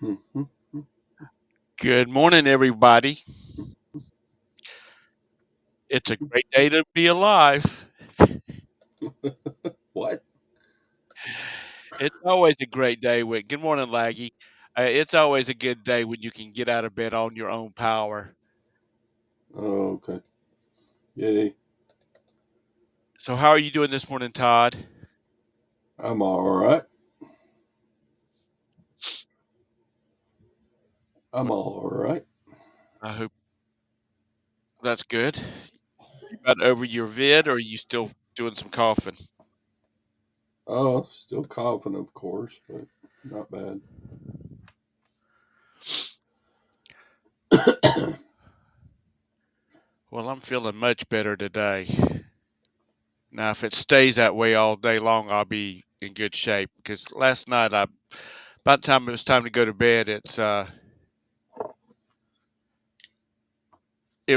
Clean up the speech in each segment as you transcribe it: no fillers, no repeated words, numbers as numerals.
Mhm. Good morning, everybody. It's a great day to be alive. What? It's always a great day when, good morning, Laggy. It's always a good day when you can get out of bed on your own power. Oh, okay. Yay. So, how are you doing this morning, Todd? I'm all right. I'm What- all right. I hope that's good. You got over your vid, or are you still doing some coughing? Oh, still coughing, of course, but not bad. Well, I'm feeling much better today. Now, if it stays that way all day long, I'll be in good shape. Because last night, about the time it was time to go to bed, it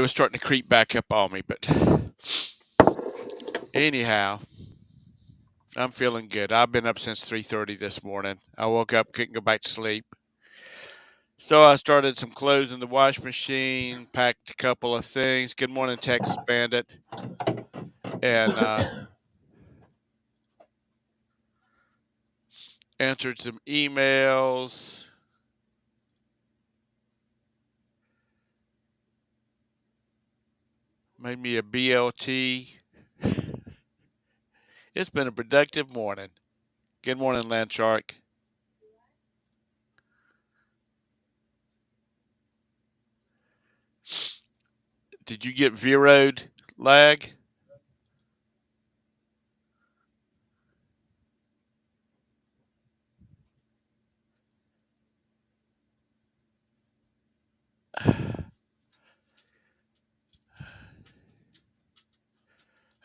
was starting to creep back up on me. But anyhow, I'm feeling good. I've been up since 3:30 this morning. I woke up, couldn't go back to sleep. So I started some clothes in the wash machine, packed a couple of things. Good morning, Texas Bandit. And answered some emails. Made me a BLT. It's been a productive morning. Good morning, Landshark. Did you get zeroed, Lag?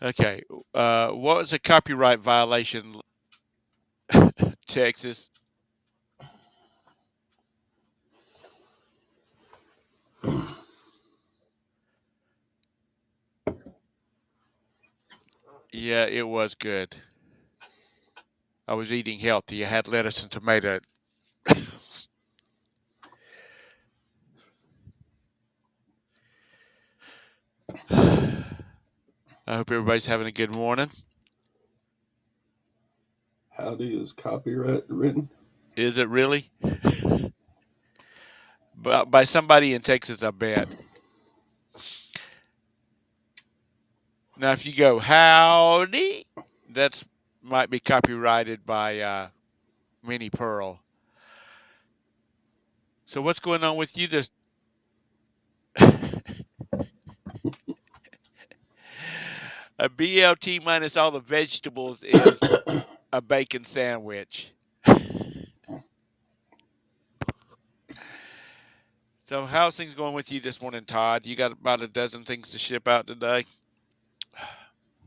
Okay. What was a copyright violation, Texas? Yeah, it was good. I was eating healthy. I had lettuce and tomato. I hope everybody's having a good morning. Howdy is copyright written? Is it really? By somebody in Texas, I bet. Now, if you go howdy, that's might be copyrighted by Minnie Pearl. So what's going on with you this? A BLT minus all the vegetables is a bacon sandwich. So how's things going with you this morning, Todd? You got about a dozen things to ship out today.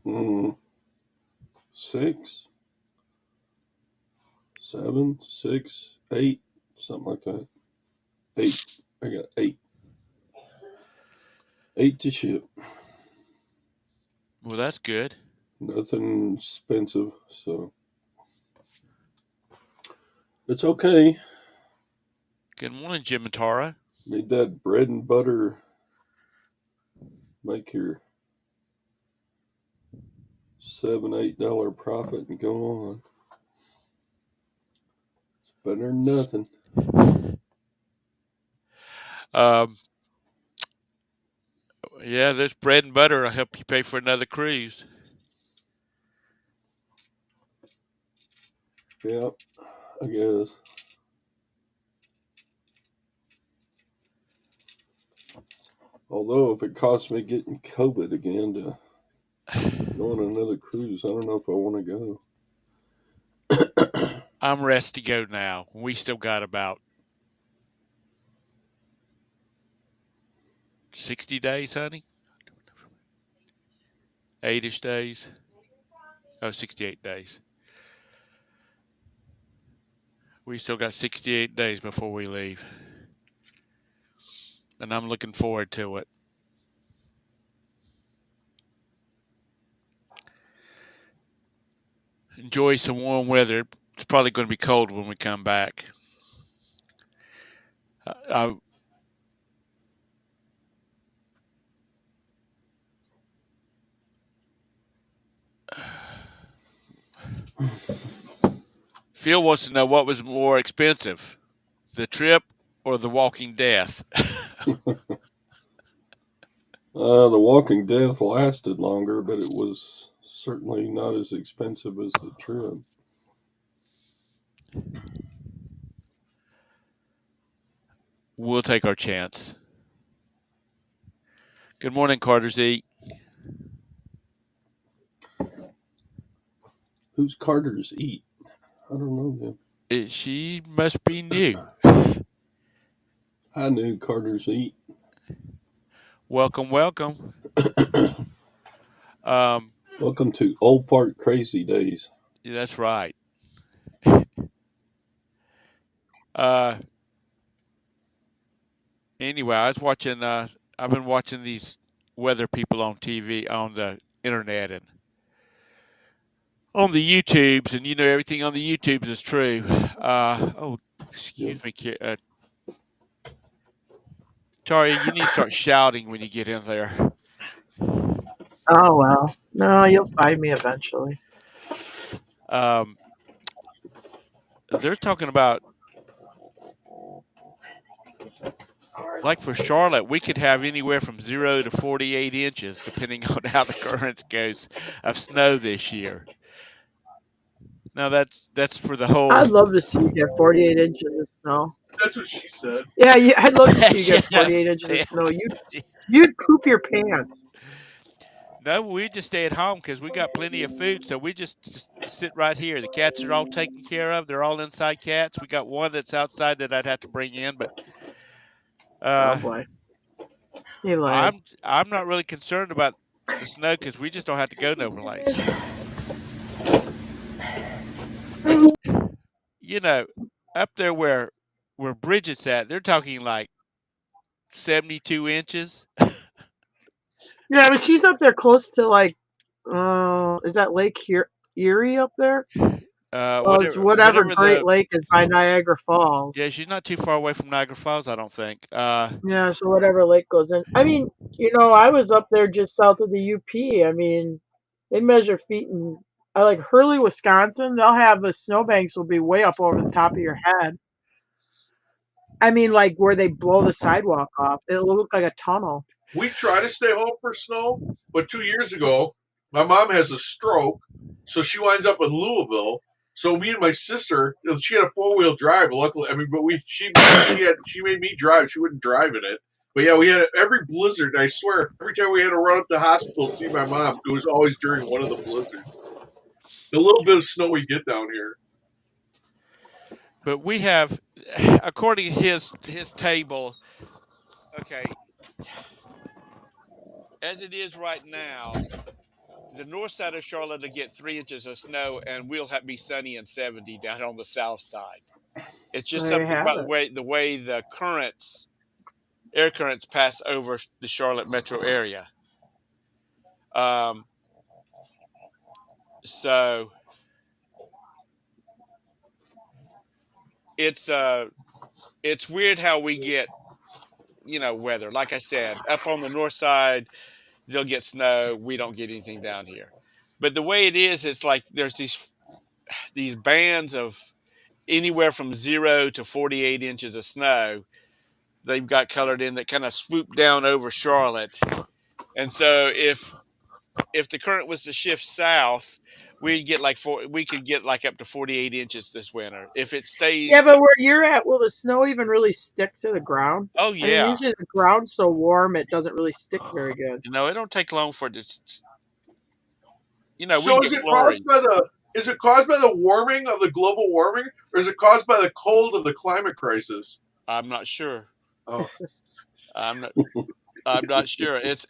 Mm, 6, 7, 6, 8, something like that. 8. I got 8. 8 to ship. Well, that's good. Nothing expensive, so it's okay. Good morning, Jim and Tara. Need that bread and butter. Make your $7, $8 profit and go on. It's better than nothing. Um, yeah, there's bread and butter. I'll help you pay for another cruise. Yep, I guess. Although if it costs me getting COVID again to go on another cruise, I don't know if I want to go. I'm ready to go now. We still got about 60 days, honey. 8-ish days. Oh, 68 days. We still got 68 days before we leave. And I'm looking forward to it. Enjoy some warm weather. It's probably going to be cold when we come back. I, Phil wants to know what was more expensive, the trip or the walking death. The Walking Death lasted longer, but it was certainly not as expensive as the trip. We'll take our chance. Good morning, Carter's Eat. Who's Carter's Eat? I don't know them. She must be new. I knew Carter's Eat. Welcome, welcome. Um, Welcome to Old Park Crazy Days. yeah, that's right. Uh, anyway, I was watching. I've been watching these weather people on TV, on the internet, and on the YouTubes, and everything on the YouTubes is true. Oh, Yep. excuse me, Taria, you need to start shouting when you get in there. Oh well. No, you'll find me eventually. Um, they're talking about, like for Charlotte, we could have anywhere from 0 to 48 inches, depending on how the current goes, of snow this year. Now that's for the whole. I'd love to see you get 48 inches of snow. That's what she said. Yeah, I'd love to see you get Yeah, 48 inches of yeah. snow. You'd poop your pants. No, we just stay at home because we got plenty of food, so we just sit right here. The cats are all taken care of. They're all inside cats. We got one that's outside that I'd have to bring in, but Oh uh, boy. He lied. I'm not really concerned about the snow because we just don't have to go no place. It's up there where Bridget's at. They're talking like 72 inches. Yeah, but she's up there close to like, is that Lake Erie up there? Well, it's whatever Whatever Great the Lake is by Niagara Falls. Yeah, she's not too far away from Niagara Falls, I don't think. Yeah, so whatever lake goes in. I mean, I was up there just south of the UP. I mean, they measure feet in like Hurley, Wisconsin. They'll have the snowbanks will be way up over the top of your head. I mean, like where they blow the sidewalk off. It'll look like a tunnel. We try to stay home for snow, but 2 years ago, my mom has a stroke, so she winds up in Louisville. So me and my sister, she had a 4-wheel drive. Luckily, I mean, but she made me drive. She wouldn't drive in it. But yeah, we had every blizzard. I swear, every time we had to run up to the hospital to see my mom, it was always during one of the blizzards. The little bit of snow we get down here. but we have, according to his table, okay, as it is right now, the north side of Charlotte will get 3 inches of snow, and we'll be sunny and 70 down on the south side. It's just There you something have about it. the way the air currents pass over the Charlotte metro area. Um, so it's weird how we get weather. Like I said, up on the north side, they'll get snow. We don't get anything down here. But the way it is, it's like there's these bands of anywhere from 0 to 48 inches of snow they've got colored in that kind of swoop down over Charlotte. And so if the current was to shift south, we could get like up to 48 inches this winter. If it Yeah, stays, but where you're at, will the snow even really stick to the ground? oh I mean, yeah, usually the ground's so warm it doesn't really stick very good. it don't take long for it to, we So can is get it caused flurries. by the warming of the global warming, or is it caused by the cold of the climate crisis? I'm not sure. Oh, I'm not. I'm not sure. It's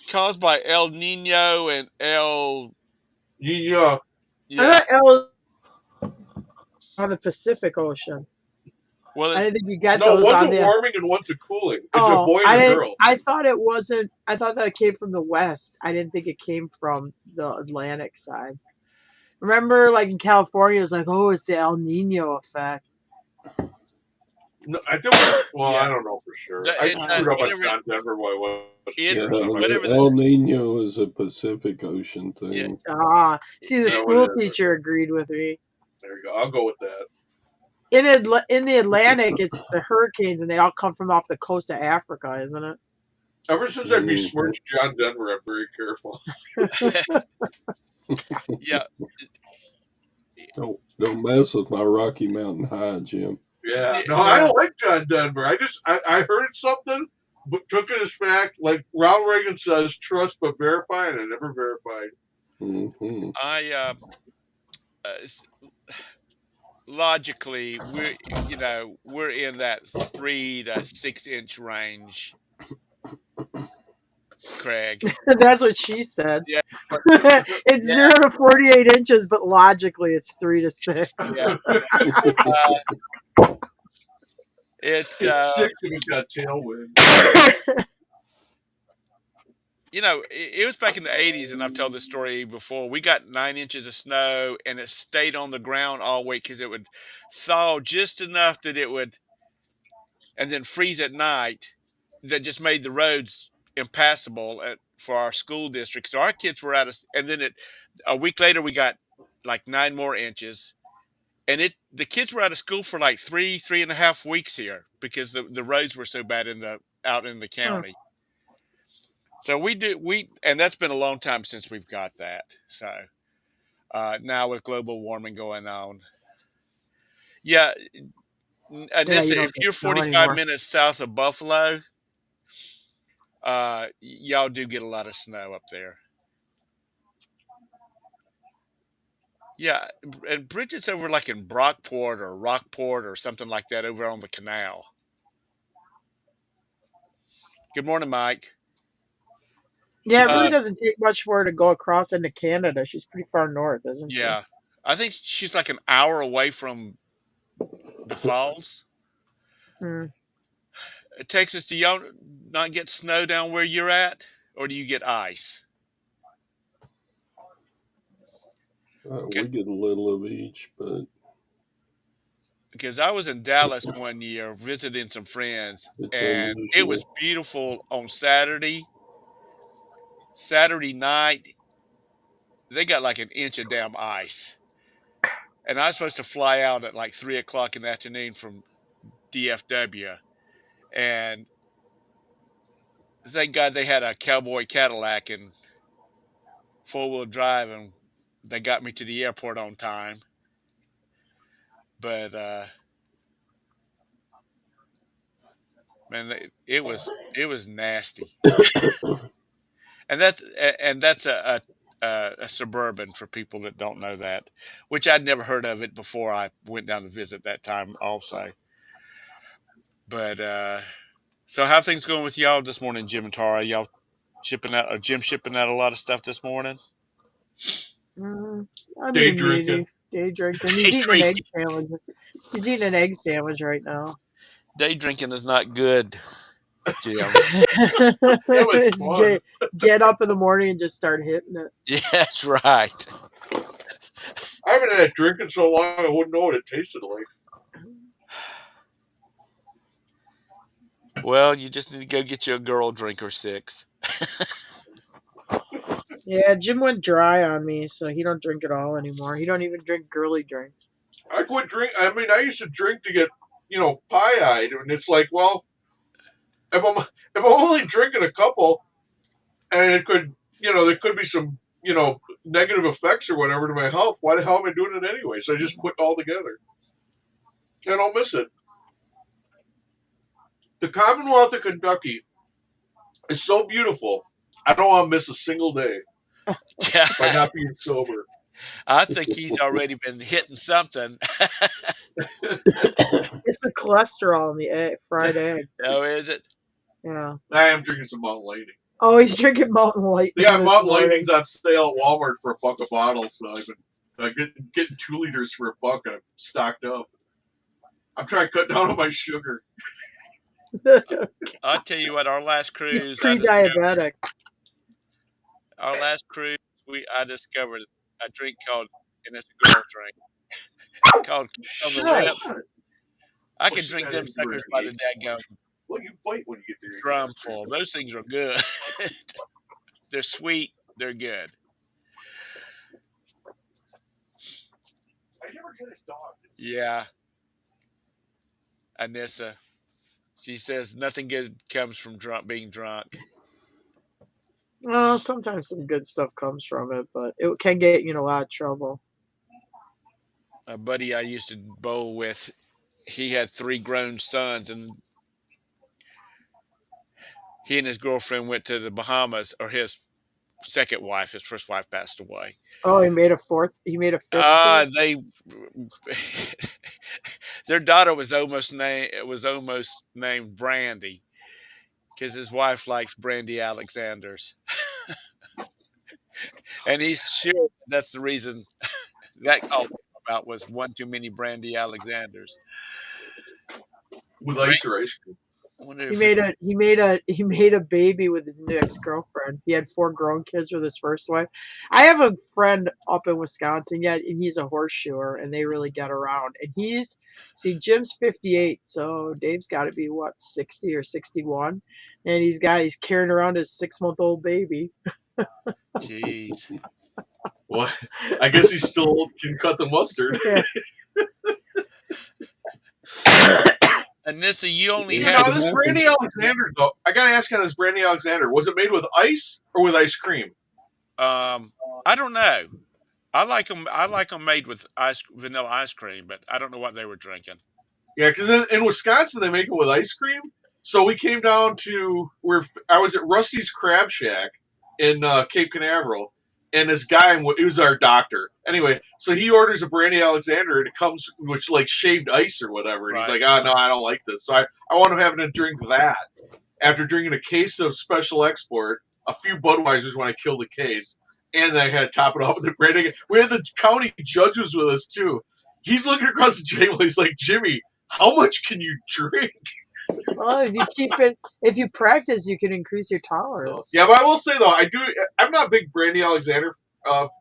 caused by El Nino and yeah. I yeah. thought it was on the Pacific Ocean. Well, I didn't think you got No, those one's on a the. warming and one's a cooling. It's a Oh, boy I and a didn't. girl. I thought it wasn't. I thought that it came from the west. I didn't think it came from the Atlantic side. Remember, like in California, it was like, oh, it's the El Nino effect. No, I think. Well, Yeah. I don't know for sure. I It, screwed up on whatever John Denver while I was it, here, Yeah, so I'm not the whatever sure. the El Nino is a Pacific Ocean yeah. thing. See, the Is that what school it is? teacher agreed with me. There you go. I'll go with that. In the Atlantic, it's the hurricanes, and they all come from off the coast of Africa, isn't it? Ever since I Mhm. besmirched John Denver, I'm very careful. Yeah. Don't mess with my Rocky Mountain High, Jim. Yeah. Yeah. No, I don't like John Denver. I heard something, but took it as fact. Like Ronald Reagan says, trust but verify, and I never verified. Hmm I logically we're in that 3 to 6 inch range, Craig. That's what she said. Yeah. It's Yeah. 0 to 48 inches, but logically, it's 3 to 6. Yeah. It's It's 6 and it's got tailwind. it was back in the 80s, and I've told this story before. We got 9 inches of snow, and it stayed on the ground all week because it would thaw just enough that it would, and then freeze at night. That just made the roads impassable for our school district. So our kids were out of, and then a week later we got like 9 more inches, and the kids were out of school for like 3.5 weeks here because the roads were so bad out in the county. So and that's been a long time since we've got that. So now with global warming going on, yeah, Yeah, Anissa, you don't if get you're snow 45 anymore. minutes south of Buffalo, y'all do get a lot of snow up there. Yeah, and Bridget's over like in Brockport or Rockport or something like that over on the canal. Good morning, Mike. Yeah, it really Uh, doesn't take much for her to go across into Canada. She's pretty far north, isn't she? yeah, I think she's like an hour away from the falls. Hmm. Texas, do y'all not get snow down where you're at, or do you get ice? We get a little of each, but Because I was in Dallas one year visiting some friends, it's and it was unusual. beautiful on Saturday. Saturday night, they got like an inch of damn ice. And I was supposed to fly out at like 3 o'clock in the afternoon from DFW. And thank God they had a cowboy Cadillac and 4-wheel drive, and they got me to the airport on time. But man, it was nasty. And that's a suburban for people that don't know that, which I'd never heard of it before I went down to visit that time also. But so how things going with y'all this morning, Jim and Tara? Y'all shipping out, or Jim shipping out a lot of stuff this morning? I Day mean, drinking. day drinking. Day He's eating an egg drinking. sandwich. He's eating an egg sandwich right now. Day drinking is not good, Jim. It's fun. get up in the morning and just start hitting it. Yeah, that's right. I haven't had a drink in so long I wouldn't know what it tasted like. Well, you just need to go get you a girl drink or 6. Yeah, Jim went dry on me, so he don't drink at all anymore. He don't even drink girly drinks. I quit drink. I mean, I used to drink to get, pie-eyed, and it's like, well, if I'm only drinking a couple, and it could, there could be some, negative effects or whatever to my health. Why the hell am I doing it anyway? So I just quit altogether. I don't miss it. The Commonwealth of Kentucky is so beautiful. I don't want to miss a single day by not being sober. I think he's already been hitting something. It's the cholesterol in the fried egg. Oh, is it? Yeah. I am drinking some Mountain Lightning. Oh, he's drinking Mountain Lightning. They got this Mountain morning. Lightnings on sale at Walmart for $1 a bottle, so I've been getting 2 liters for $1, and I'm stocked up. I'm trying to cut down on my sugar. I'll tell you what, our last He's cruise, pre-diabetic. I discovered a drink called, and it's a girl drink, called Kiss on the Shut Lip. up. I Well, could she drink got them into her suckers by the age. dadgum Well, you bite when you get there. drum full. Those things are good. They're sweet. They're good. I never get a dog. Yeah, Anissa. She says nothing good comes from being drunk. Well, sometimes some good stuff comes from it, but it can get you in a lot of trouble. A buddy I used to bowl with, he had 3 grown sons, and he and his girlfriend went to the Bahamas, or his second wife. His first wife passed away. Oh, he made a fourth. He made a fifth kid. They their daughter was almost named Brandy because his wife likes Brandy Alexander's, and he's sure that's the reason that call about was one too many Brandy Alexanders. With ice or ice cream. I wonder He if made a baby with his new ex girlfriend. He had 4 grown kids with his first wife. I have a friend up in Wisconsin, yet, and he's a horseshoer, and they really get around. And Jim's 58, so Dave's got to be what 60 or 61, and he's carrying around his 6-month-old baby. jeez. Well, I guess he still can cut the mustard. Yeah. Anissa, you only You have know, this Brandy Alexander, though, I gotta ask you on this Brandy Alexander, was it made with ice or with ice cream? I don't know. I like them. I like them made with vanilla ice cream, but I don't know what they were drinking. Yeah, because in Wisconsin they make it with ice cream. So we came down to where I was at Rusty's Crab Shack in Cape Canaveral, and this guy, he was our doctor. Anyway, so he orders a Brandy Alexander, and it comes with like shaved ice or whatever. And he's Right. like, "Oh no, I don't like this." So I wound up having to drink that after drinking a case of Special Export, a few Budweisers when I killed the case, and I had to top it off with the Brandy. We had the county judges with us too. He's looking across the table. He's like, "Jimmy, how much can you drink?" Well, if you practice, you can increase your tolerance. So, yeah, but I will say though, I'm not a big Brandy Alexander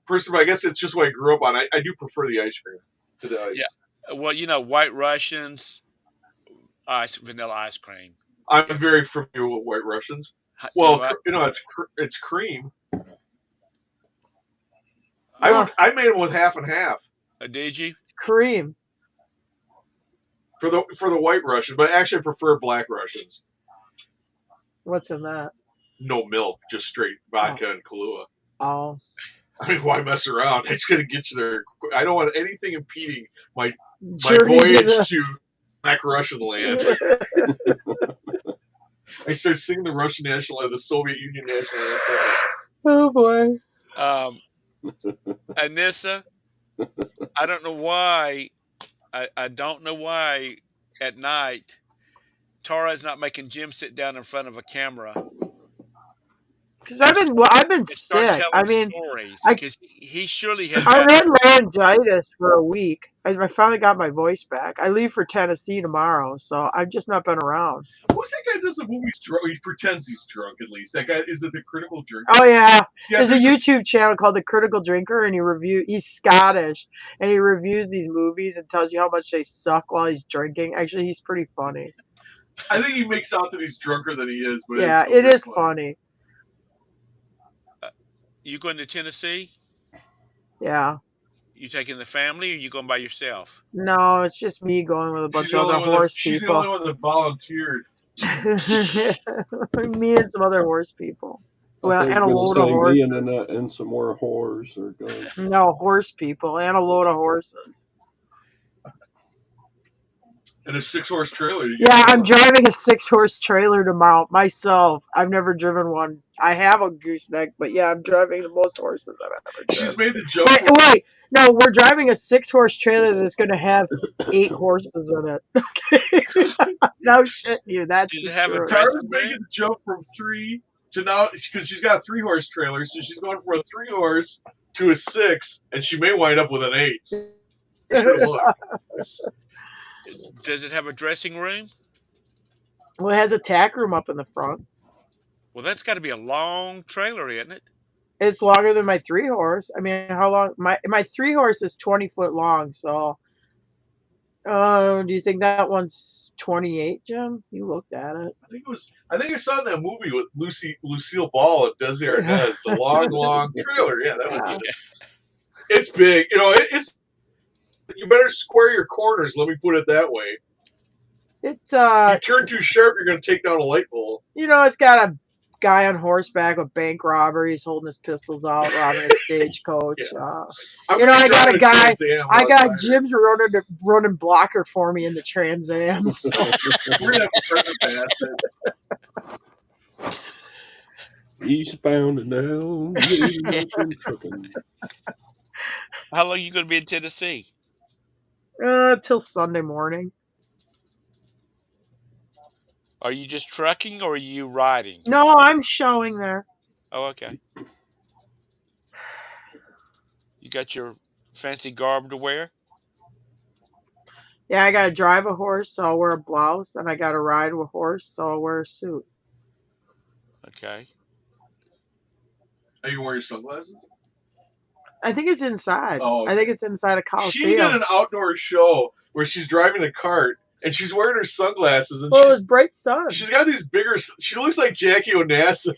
person, but I guess it's just what I grew up on. I do prefer the ice cream to the ice. Yeah. Well, White Russians, vanilla ice cream. I'm very familiar with White Russians. Well, it's cream. I made them with half and half. Did you? Cream. For the White Russian, but actually I prefer Black Russians. What's in that? No milk, just straight vodka and Kahlua. Oh. I mean, why mess around? It's going to get you there. I don't want anything impeding my Journey voyage to Black Russian land. I started singing the Russian national anthem, the Soviet Union national anthem. Oh boy. Anissa, I don't know why. I don't know why at night Tara's not making Jim sit down in front of a camera. Because I've been Start sick. telling I mean, stories because he surely has. I had laryngitis for a week. I finally got my voice back. I leave for Tennessee tomorrow, so I've just not been around. Who's that guy that does the movies drunk? He pretends he's drunk at least. That guy, is it the Critical Drinker? Oh yeah. Yeah, There's a YouTube channel called The Critical Drinker, and he's Scottish, and he reviews these movies and tells you how much they suck while he's drinking. Actually, he's pretty funny. I think he makes out that he's drunker than he is, but Yeah, it is funny. You going to Tennessee? Yeah. You taking the family, or you going by yourself? No, it's just me going with a bunch of other horse people. She's the only one that volunteered. Me and some other horse people. Well, and a load of horses. And some more whores are going. No, horse people and a load of horses. And a 6-horse trailer. Yeah, I'm driving a 6-horse trailer tomorrow myself. I've never driven one. I have a gooseneck, but yeah, I'm driving the most horses I've ever driven. She's made the joke. Wait. No, we're driving a 6-horse trailer that's going to have 8 horses in it. Okay. No shit, you. That's Does it have a true. Tara's making the jump from 3 to now because she's got a 3-horse trailer, so she's going from a 3-horse to a 6, and she may wind up with an 8. Sure, look. Does it have a dressing room? Well, it has a tack room up in the front. Well, that's got to be a long trailer, isn't it? It's longer than my 3-horse. I mean, how long? My 3-horse is 20 foot long, so Do you think that one's 28, Jim? You looked at it. I think it was. I think I saw in that movie with Lucille Ball and Desi Arnaz, the long trailer. Yeah, that was Yeah. it. It's big. It's. You better square your corners. Let me put it that way. It's You turn too sharp, you're going to take down a light pole. It's got a guy on horseback with bank robberies, holding his pistols out, robbing a stagecoach. Yeah. I got a guy. Trans Am I got outside. Jim's running blocker for me in the Trans Am. So. We're gonna have to start with that. Eastbound and down. How long are you going to be in Tennessee? Till Sunday morning. Are you just trucking or are you riding? No, I'm showing there. Oh, okay. You got your fancy garb to wear? Yeah, I gotta drive a horse, so I'll wear a blouse, and I gotta ride a horse, so I'll wear a suit. Okay. Are you wearing sunglasses? I think it's inside. Oh, okay. I think it's inside a Coliseum. She did an outdoor show where she's driving a cart and she's wearing her sunglasses and it was bright sun. she's got these bigger. She looks like Jackie Onassis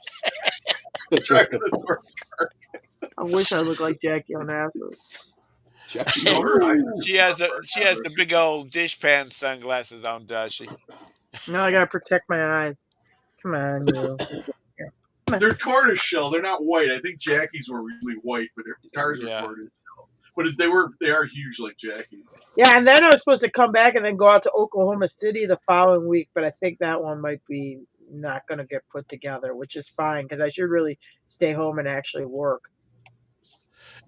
driving this horse cart. I wish I looked like Jackie Onassis. She has the big old dishpan sunglasses on, does she? No, I gotta protect my eyes. Come on, you. They're tortoise shell. They're not white. I think Jackie's were really white, but their guitars are tortoise shell. But they are huge like Jackie's. Yeah, and then I was supposed to come back and then go out to Oklahoma City the following week, but I think that one might be not going to get put together, which is fine because I should really stay home and actually work.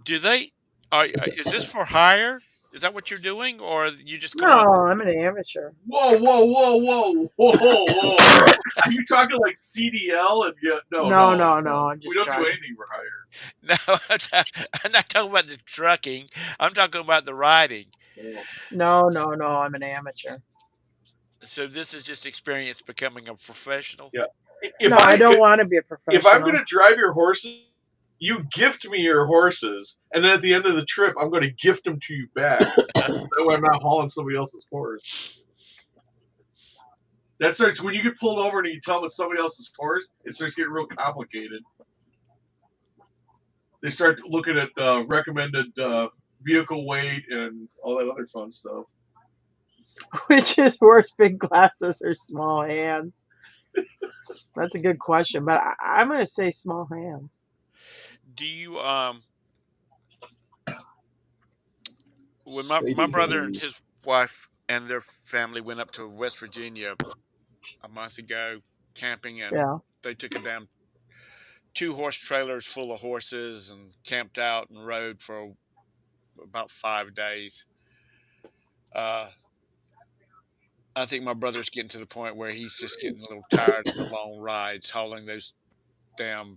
Do they? Is this for hire? Is that what you're doing, or you just go? No, I'm an amateur. Whoa! Are you talking like CDL and no? I'm just we don't driving. do anything for hire. No, I'm not talking about the trucking. I'm talking about the riding. No, I'm an amateur. So this is just experience becoming a professional. Yeah. I don't want to be a professional. If I'm going to drive your horses, you gift me your horses, and then at the end of the trip, I'm going to gift them to you back. That way I'm not hauling somebody else's horse. That starts when you get pulled over and you tell them it's somebody else's horse, it starts getting real complicated. They start looking at recommended vehicle weight and all that other fun stuff. Which is worse, big glasses or small hands? That's a good question, but I'm going to say small hands. Do you when my brother and his wife and their family went up to West Virginia a month ago camping, and they took it down 2 horse trailers full of horses and camped out and rode for about 5 days. I think my brother's getting to the point where he's just getting a little tired of the long rides, hauling those damn.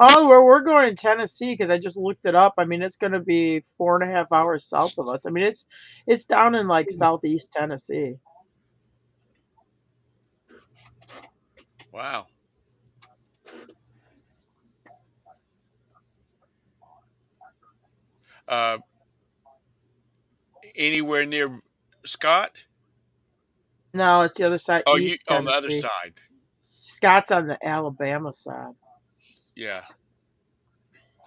Oh, we're going in Tennessee because I just looked it up. I mean, it's going to be 4.5 hours south of us. I mean, it's down in like southeast Tennessee. Wow. Anywhere near Scott? No, it's the other side. Oh, East you on the Tennessee. other side. Scott's on the Alabama side. Yeah.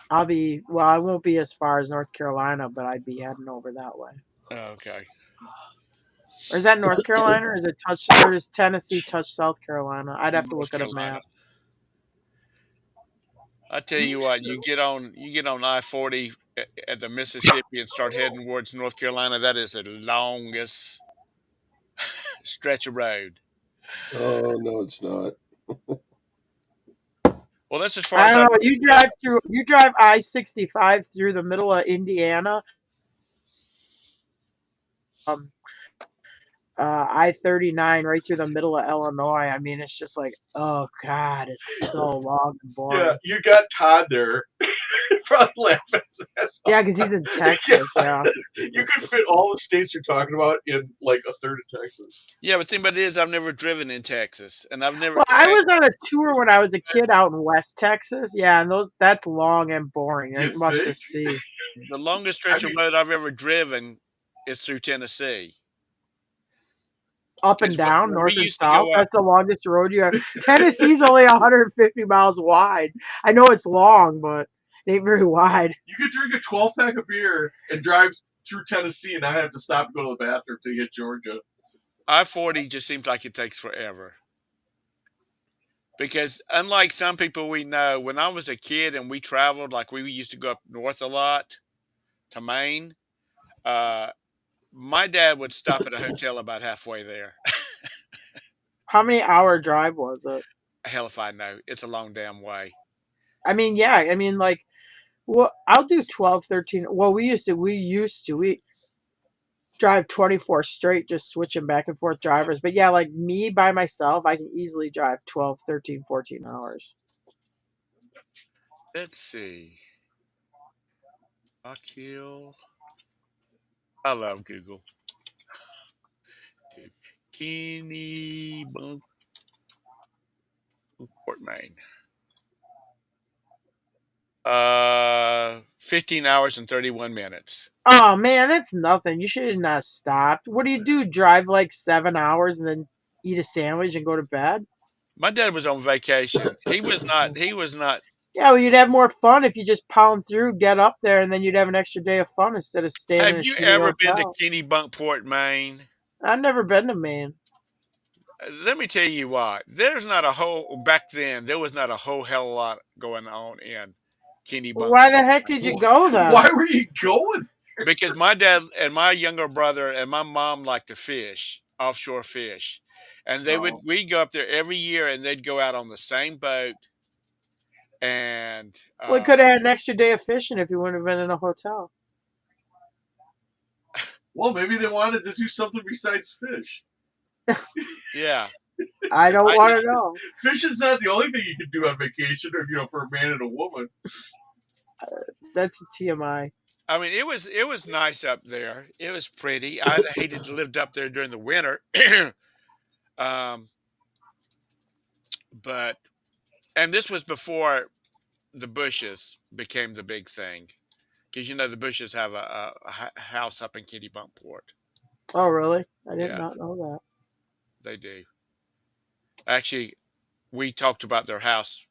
I won't be as far as North Carolina, but I'd be heading over that way. Oh, okay. Or is that North Carolina, or is it or does Tennessee touch South Carolina? I'd have to look at a map. I tell you what, you get on I-40 at the Mississippi and start heading towards North Carolina. That is the longest stretch of road. Oh no, it's not. Well, that's as far I as don't know. You drive I-65 through the middle of Indiana. I-39 right through the middle of Illinois. I mean, it's just like, oh God, it's so long and boring. Yeah, you got Todd there. Probably laughing his ass off. Yeah, because he's in Texas. Yeah. You could fit all the states you're talking about in like a third of Texas. Yeah, but the thing about it is, I've never driven in Texas, and I've never. Well, I was on a tour when I was a kid out in West Texas. Yeah, and that's long and boring. You must just see. The longest stretch of road I've ever driven is through Tennessee. Up and Because down, when we north and used to south. go up, That's the longest road you have. Tennessee's only 150 miles wide. I know it's long, but it ain't very wide. You could drink a 12-pack of beer and drive through Tennessee and not have to stop and go to the bathroom to get Georgia. I-40 just seems like it takes forever. Because unlike some people we know, when I was a kid and we traveled, like we used to go up north a lot to Maine, uh, my dad would stop at a hotel about halfway there. How many hour drive was it? Hell if I know. It's a long damn way. I mean, yeah. I mean, like, well, I'll do 12, 13. Well, we drive 24 straight, just switching back and forth drivers. But yeah, like me by myself, I can easily drive 12, 13, 14 hours. Let's see. Rockhill. I love Google. Dude. Kennebunkport, Maine. 15 hours and 31 minutes. Oh man, that's nothing. You should have not stopped. What do you do? Drive like 7 hours and then eat a sandwich and go to bed? My dad was on vacation. He was not. Yeah, well, you'd have more fun if you just pound through, get up there, and then you'd have an extra day of fun instead of staying Have in a you shitty ever been to hotel. Kennebunkport, Maine? I've never been to Maine. Let me tell you what. There's not a whole back then. There was not a whole hell of a lot going on in Why the Kennebunkport, heck did Maine. you go Why then? were you going? Because my dad and my younger brother and my mom liked to fish, offshore fish, and Oh, we go up there every year, and they'd go out on the same boat, and well, you could have had an extra day of fishing if you wouldn't have been in a hotel. Well, maybe they wanted to do something besides fish. yeah, I don't I want to know. Fishing's not the only thing you can do on vacation, or for a man and a woman. That's a TMI. I mean it was nice up there. It was pretty. I hated to live up there during the winter, um, but and this was before the Bushes became the big thing. Because the Bushes have a house up in Kennebunkport. Oh, really? I did Yeah, not know that. they do. Actually, we talked about their house.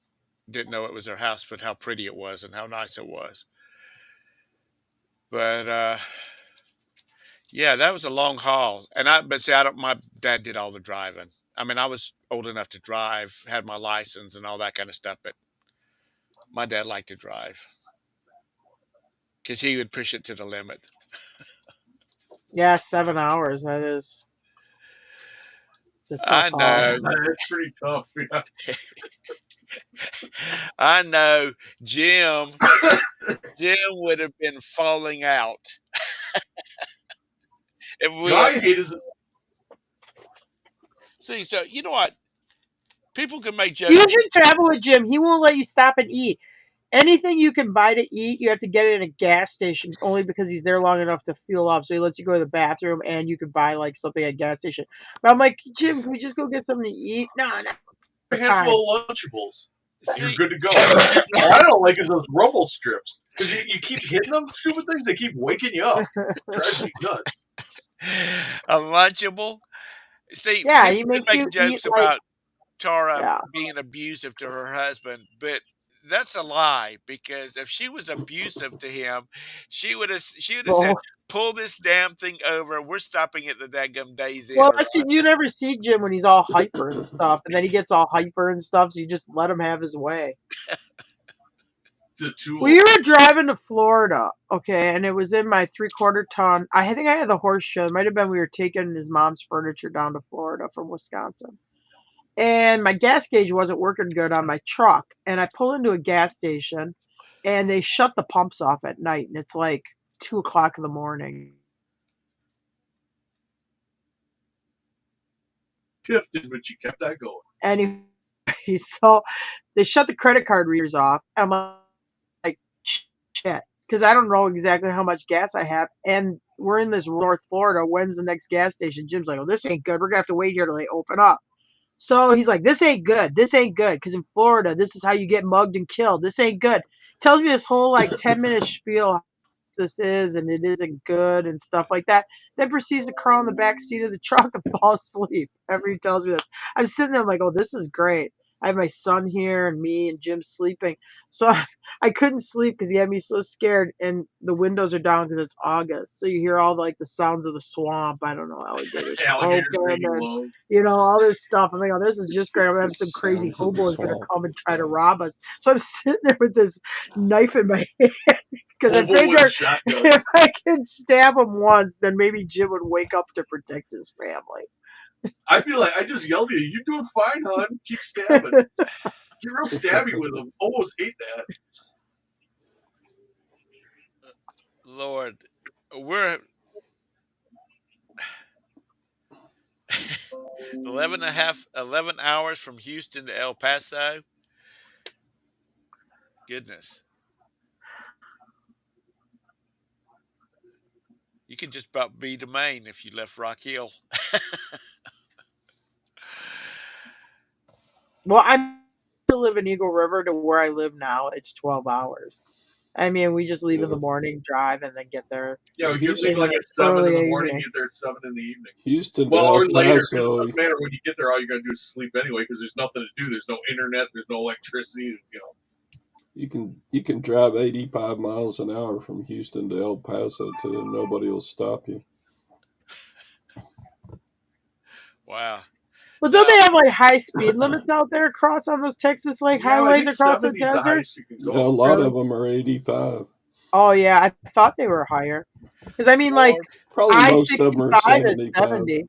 Didn't know it was their house, but how pretty it was and how nice it was. But yeah, that was a long haul. But see, I don't. My dad did all the driving. I mean, I was old enough to drive, had my license and all that kind of stuff, but my dad liked to drive because he would push it to the limit. Yeah, 7 hours. It's a tough I haul. know, That's pretty tough. Yeah. I know. Jim, Jim would have been falling out if You know, we had. I hate is See, so you know what? People can make You jokes. should travel with Jim. He won't let you stop and eat. Anything you can buy to eat, you have to get it in a gas station only because he's there long enough to fuel up. So he lets you go to the bathroom and you can buy like something at a gas station. But I'm like, Jim, can we just go get something to eat? No, not a time. handful of Lunchables. You're See, good to go. What I don't like is those rumble strips. Because you keep hitting them, stupid things, they keep waking you up. Drives me nuts. a lunchable. See, Yeah, people he can makes make you eat jokes like, about Tara yeah. being abusive to her husband, but that's a lie because if she was abusive to him, she would have said, Well, "Pull this damn thing over. We're stopping at the daggum Days Inn." well, Or that's because you never see Jim when he's all hyper and stuff. And then he gets all hyper and stuff. So you just let him have his way. It's a tool. We were driving to Florida, okay, and it was in my 3/4 ton. I think I had the horse show. It might have been we were taking his mom's furniture down to Florida from Wisconsin. And my gas gauge wasn't working good on my truck. And I pull into a gas station and they shut the pumps off at night. And it's like 2 o'clock in the morning. Shifted, but you kept that going. Anyway, so they shut the credit card readers off. I'm like, shit. Because I don't know exactly how much gas I have. And we're in this North Florida. When's the next gas station? Jim's like, oh, this ain't good. We're going to have to wait here till they open up. So he's like, this ain't good. This ain't good. Because in Florida, this is how you get mugged and killed. This ain't good. Tells me this whole like 10-minute spiel Lexus is and it isn't good and stuff like that. Then proceeds to crawl in the back seat of the truck and fall asleep. After he tells me this, I'm sitting there, I'm like, oh, this is great. I have my son here and me and Jim sleeping. So I couldn't sleep because he had me so scared. And the windows are down because it's August, so you hear all the sounds of the swamp. I don't know, alligators Alligators croaking making and love. all this stuff. I'm like, oh, this is just great. I'm gonna have some crazy Sounds of the hobo gonna swamp. come and try to rob us. So I'm sitting there with this knife in my hand because I Hobo with a figured shotgun. if I could stab him once, then maybe Jim would wake up to protect his family. I'd be like, I just yelled at you. You're doing fine, hon. Keep stabbing. You're real stabby with them. Almost ate that. Lord, we're 11 hours from Houston to El Paso. Goodness. You could just about be to Maine if you left Rock Hill. Well, I live in Eagle River to where I live now. It's 12 hours. I mean, we just leave in the Yeah. morning, drive, and then get there. Yeah, we could Houston, leave like at 7 in the morning, get there at 7 in the evening. Houston to Well, El or later, because it Paso. doesn't matter when you get there. All you're gonna do is sleep anyway, because there's nothing to do. There's no internet. There's no electricity. You can drive 85 miles an hour from Houston to El Paso and nobody will stop you. Wow. Well, don't they have high speed limits out there across on those Texas highways across the 70's the desert? highest you can go. Yeah, a lot Really? of them are 85. Oh yeah, I thought they were higher. Because I mean, Probably most of them are I-65 is 75. 70.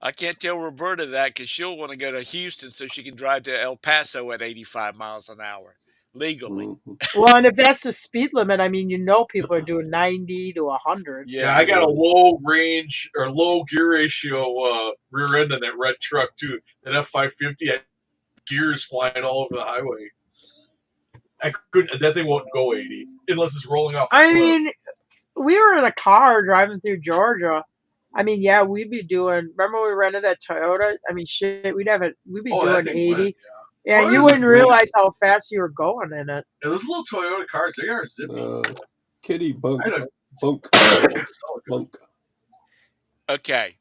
I can't tell Roberta that because she'll want to go to Houston so she can drive to El Paso at 85 miles an hour legally. Mhm. Well, and if that's the speed limit, I mean, people are doing 90 to 100. Yeah, I got a low range or low gear ratio rear end in that red truck too. That F550 had gears flying all over the highway. I couldn't. That thing won't go 80 unless it's rolling off. I mean, we were in a car driving through Georgia. I mean, yeah, we'd be doing. Remember when we rented that Toyota? I mean, shit, we'd be doing 80. Yeah, and you Toyotas wouldn't are great. realize how fast you were going in it. Yeah, those little Toyota cars, they are zippy. Kitty bunk. I had a Bunk. Bunk. Okay.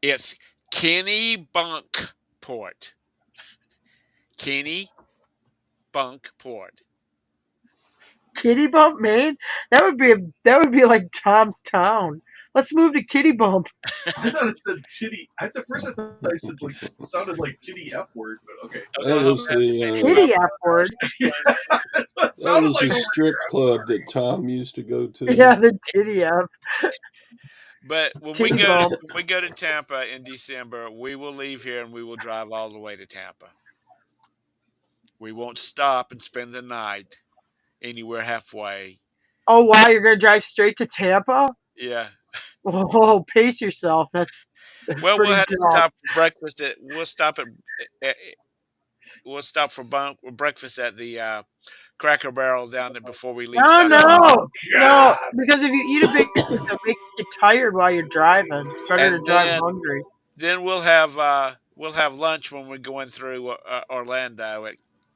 It's Kenny Bunkport. Kenny Bunkport. Kitty Bump, Maine? That would be like Tom's Town. Let's move to Kitty Bump. I thought it said titty. At the first, I thought I said it sounded like titty F word, but okay. That was the Kitty F word. That that was like the strip club that Tom used to go to. Yeah, the Titty F. But when we go to Tampa in December, we will leave here and we will drive all the way to Tampa. We won't stop and spend the night anywhere halfway. Oh wow, you're gonna drive straight to Tampa? Yeah. Oh, pace yourself. That's Well, pretty we'll have to dumb. stop for breakfast. We'll stop for breakfast at the Cracker Barrel down there before we leave. No, because if you eat a big pizza, it'll make you tired while you're driving. It's better to drive hungry. Then we'll have lunch when we're going through Orlando.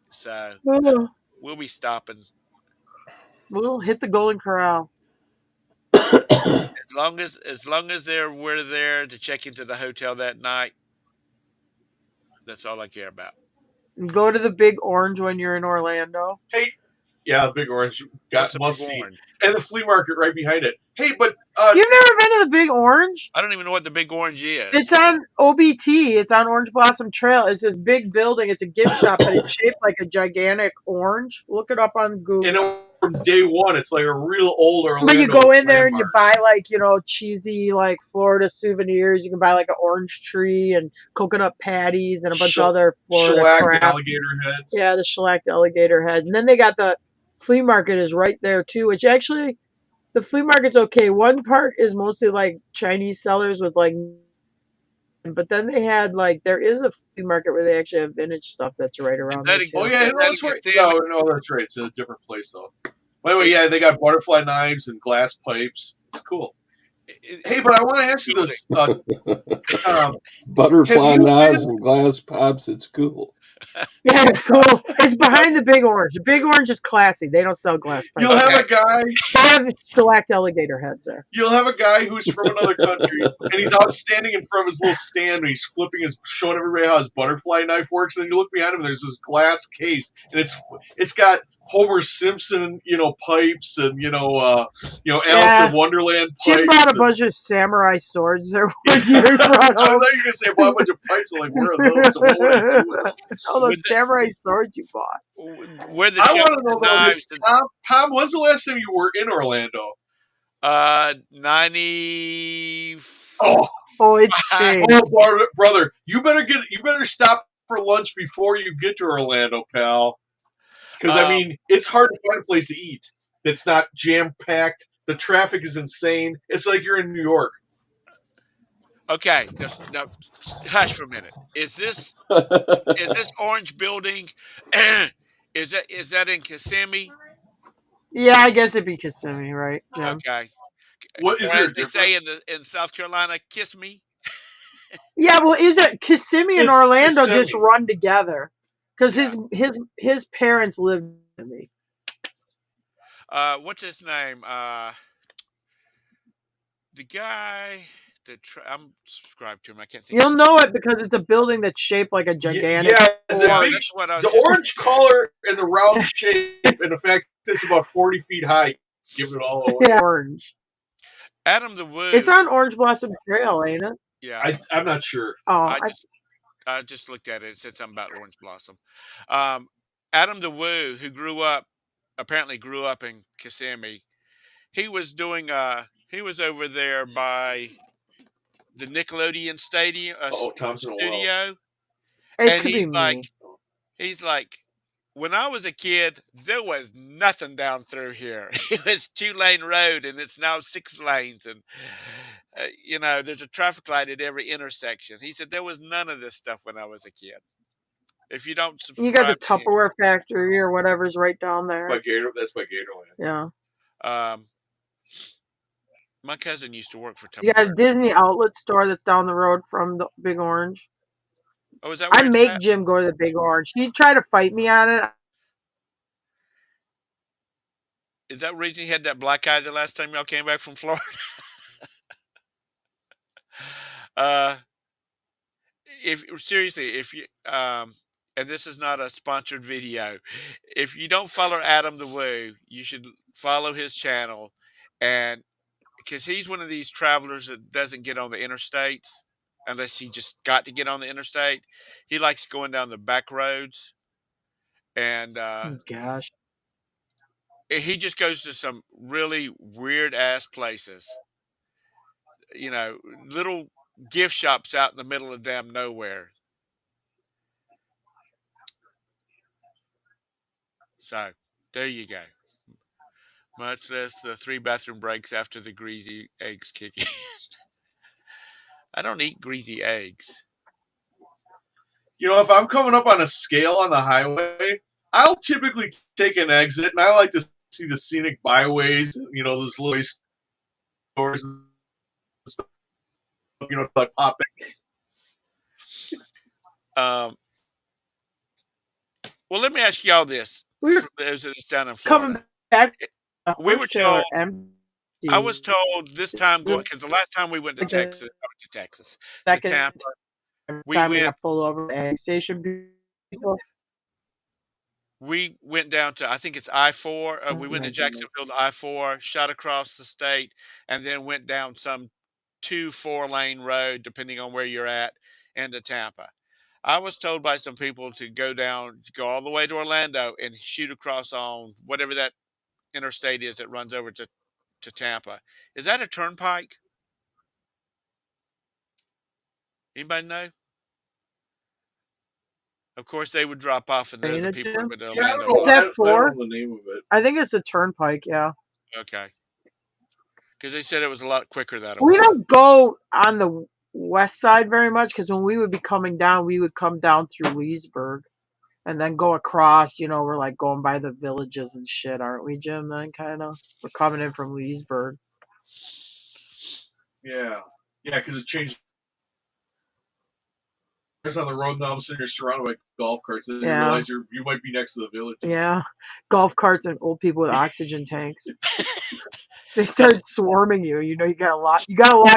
So we'll be stopping. We'll hit the Golden Corral. As long as we're there to check into the hotel that night, that's all I care about. Go to the Big Orange when you're in Orlando. Hey, yeah, the Big Orange What's must the Big see, Orange? and the flea market right behind it. Hey, but You've never been to the Big Orange? I don't even know what the Big Orange is. It's on OBT. It's on Orange Blossom Trail. It's this big building. It's a gift shop, but it's shaped like a gigantic orange. Look it up on Google. and from day one, it's like a real old Orlando. But you go in there and you buy cheesy Florida souvenirs. You can buy an orange tree and coconut patties and a bunch of other Florida shellacked crap. alligator heads. Yeah, the shellacked alligator head. And then they got the flea market is right there too, which actually the flea market's okay. One part is mostly Chinese sellers with but then they had there is a flea market where they actually have vintage stuff that's right around there. Oh yeah, that's right. No, that's right. It's a different place though. By the way, yeah, they got butterfly knives and glass pipes. It's cool. Hey, but I want to ask you this: butterfly knives and glass pipes. It's cool. Yeah, it's cool. It's behind the Big Orange. The Big Orange is classy. They don't sell glass pipes. You'll have Okay. a guy. They have shellacked alligator heads there. You'll have a guy who's from another country, and he's out standing in front of his little stand, and he's showing everybody how his butterfly knife works. And then you look behind him, and there's this glass case, and it's got Homer Simpson, pipes, and Alice Yeah. in Wonderland Jim pipes. bought a bunch of samurai swords there one year. He brought I thought you home. were gonna say bought a bunch of pipes. I'm like, where are those? And what would I do with them? All those With the- samurai swords you bought. Where the I show want to know the about knives. this. Tom, when's the last time you were in Orlando? 90. Oh, It's changed. brother, you better stop for lunch before you get to Orlando, pal. Because I mean, it's hard to find a place to eat that's not jam packed. The traffic is insane. It's like you're in New York. Okay, now hush for a minute. Is this orange building? Is that in Kissimmee? Yeah, I guess it'd be Kissimmee, right, Jim? Okay. What is Or there as they say in South Carolina, kiss me. Yeah, well, is it Kissimmee and It's Orlando just Kissimmee. run together? Because his parents lived in me. What's his name? The guy that I'm subscribed to him. I can't think. You'll know it because it's a building that's shaped like a gigantic the orange. That's what I was the just. orange color and the round shape, and the fact that it's about 40 feet high, give it all away. Yeah, orange. Adam the Woo. It's on Orange Blossom Trail, ain't it? Yeah, I'm not sure. Oh, I just looked at it. It said something about orange blossom. Adam the Woo, who apparently grew up in Kissimmee. He was over there by the Nickelodeon Stadium Tom's in a while. studio, it and could be me. he's like, when I was a kid, there was nothing down through here. It was 2-lane road, and it's now 6 lanes, and there's a traffic light at every intersection. He said there was none of this stuff when I was a kid. If you don't subscribe, You got the to him, Tupperware factory or whatever's right down there. That's by Gatorland. Yeah. my cousin used to work for Tupperware. You got a Disney outlet store that's down the road from the Big Orange. Oh, is that where I it's make at? Jim go to the Big Orange. He tried to fight me on it. Is that the reason you had that black eye the last time y'all came back from Florida? If you and this is not a sponsored video, if you don't follow Adam the Woo, you should follow his channel, and because he's one of these travelers that doesn't get on the interstates unless he just got to get on the interstate. He likes going down the back roads, and Oh, gosh. he just goes to some really weird ass places. Little gift shops out in the middle of damn nowhere. So there you go. Much less the 3 bathroom breaks after the greasy eggs kick in. I don't eat greasy eggs. If I'm coming up on a scale on the highway, I'll typically take an exit, and I like to see the scenic byways, those little stores and stuff, like pop in. Well, let me ask y'all this. We were For those of us down in Florida. coming back. We were told. empty. I was told this time going, because the last time we went to Texas, to Tampa, we got pulled over at the egg station. We went down to, I think it's I-4. We went to Jacksonville to I-4, shot across the state, and then went down some 2-4-lane road, depending on where you're at, into Tampa. I was told by some people to go all the way to Orlando and shoot across on whatever that interstate is that runs over to Tampa. Is that a turnpike? Anybody know? Of course, they would drop off, and there's the people that went to Orlando. Is that 4? I don't know the name of it. I think it's a turnpike, yeah. Okay. Because they said it was a lot quicker that way. We don't go on the west side very much because when we would be coming down, we would come down through Leesburg and then go across. We're like going by the villages and shit, aren't we, Jim? Then kind of we're coming in from Leesburg. Yeah, because it changed. on the road, and all of a sudden you're surrounded by golf carts, and you Yeah. realize you might be next to the village. Yeah. Golf carts and old people with oxygen tanks. They start swarming you. You gotta lock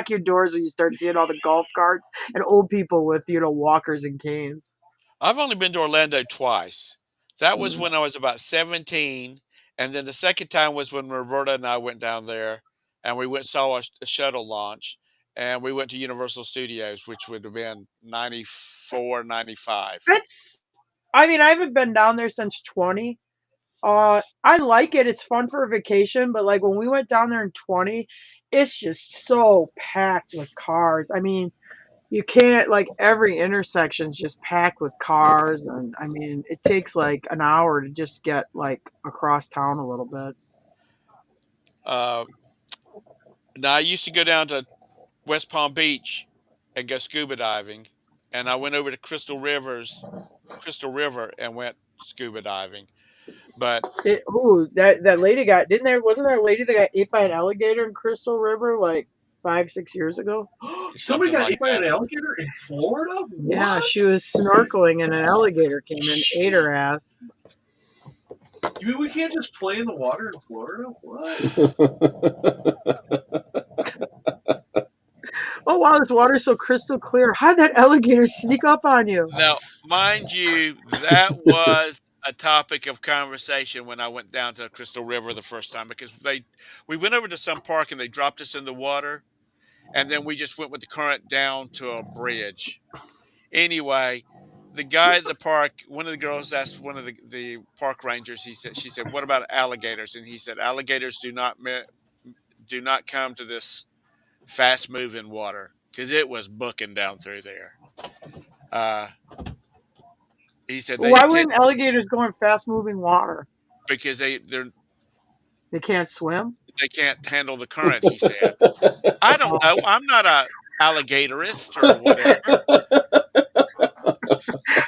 your doors when you start seeing all the golf carts and old people with, walkers and canes. I've only been to Orlando twice. That was Mm. when I was about 17, and then the second time was when Roberta and I went down there, and we went and saw a shuttle launch, and we went to Universal Studios, which would have been 94, 95. I haven't been down there since 20. I like it. It's fun for a vacation, but like when we went down there in 20, it's just so packed with cars. You can't, like, every intersection's just packed with cars, and it takes like an hour to just get like across town a little bit. Now, I used to go down to West Palm Beach and go scuba diving, and I went over to Crystal River and went scuba diving. But That lady wasn't there a lady that got ate by an alligator in Crystal River like 5-6 years ago? Somebody something got like ate by an that. alligator in Florida? Yeah, What? she was snorkeling and an alligator came in and ate her ass. You mean we can't just play in the water in Florida? What? Oh wow, this water's so crystal clear. How'd that alligator sneak up on you? Now, mind you, that was a topic of conversation when I went down to Crystal River the first time because we went over to some park and they dropped us in the water, and then we just went with the current down to a bridge. Anyway, the guy at the park, one of the girls asked one of the park rangers. She said, "What about alligators?" And he said, "Alligators do not come to this fast moving water because it was booking down through there." Uh, he said they Why tend wouldn't alligators go in fast moving water? because They can't swim? they can't handle the current. He said, "I don't know. I'm not a alligatorist or whatever."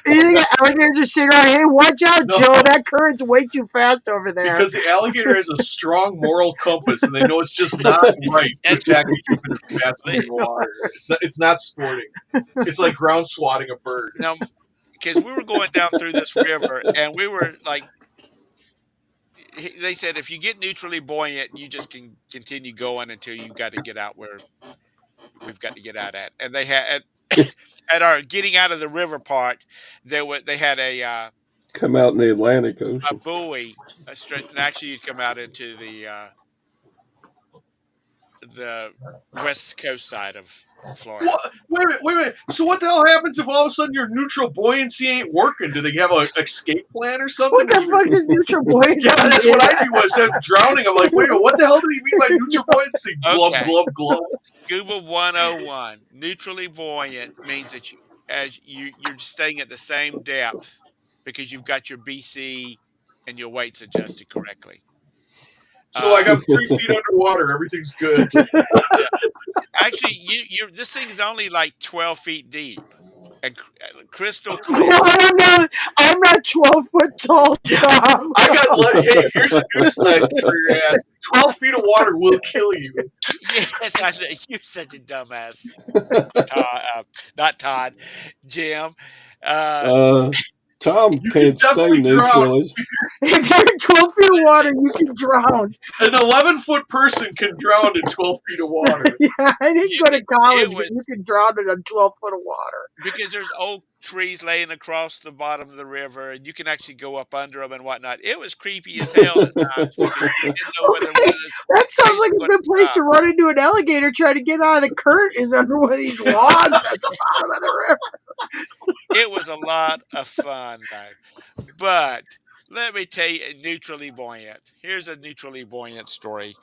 You think alligators are sitting around, hey, watch out, No. Joe, that current's way too fast over there. Because the alligator has a strong moral compass, and they know it's just not right to attack a human in fast-moving water. It's not sporting. It's like ground swatting a bird. Now, because we were going down through this river, and we were like, they said, if you get neutrally buoyant, you just can continue going until you got to get out where we've got to get out at. And they had at our getting out of the river part, they had a Come out in the Atlantic Ocean. buoy, and actually you'd come out into the west coast side of Florida. What? Wait a minute. So what the hell happens if all of a sudden your neutral buoyancy ain't working? Do they have an escape plan or something? What the fuck is neutral buoyancy? Yeah, that's what I mean was that drowning. I'm like, wait, what the hell did he mean by neutral buoyancy? Glub, Okay. glub, glub. Scuba 101. Neutrally buoyant means that you're staying at the same depth because you've got your BC and your weights adjusted correctly. So like I'm 3 feet underwater. Everything's good. Yeah. Actually, this thing's only like 12 feet deep and crystal clear. I'm not 12 foot tall, Tom. I got hey, here's a newsflash for your ass. 12 feet of water will kill you. Yes, you're such a dumbass. Todd, not Todd, Jim. Tom You can't can stay definitely drown. neutral. If you're in 12 feet of water, you can drown. An 11-foot person can drown in 12 feet of water. Yeah, I didn't go to college, was- but you can drown in a 12 foot of water. Because there's old trees laying across the bottom of the river, and you can actually go up under them and whatnot. It was creepy as hell at times because you didn't know whether Okay, that sounds like a good place to run into an alligator trying to get out of the current is under one of these logs at the bottom of the river. It was a lot of fun, though. But let me tell you, neutrally buoyant. Here's a neutrally buoyant story.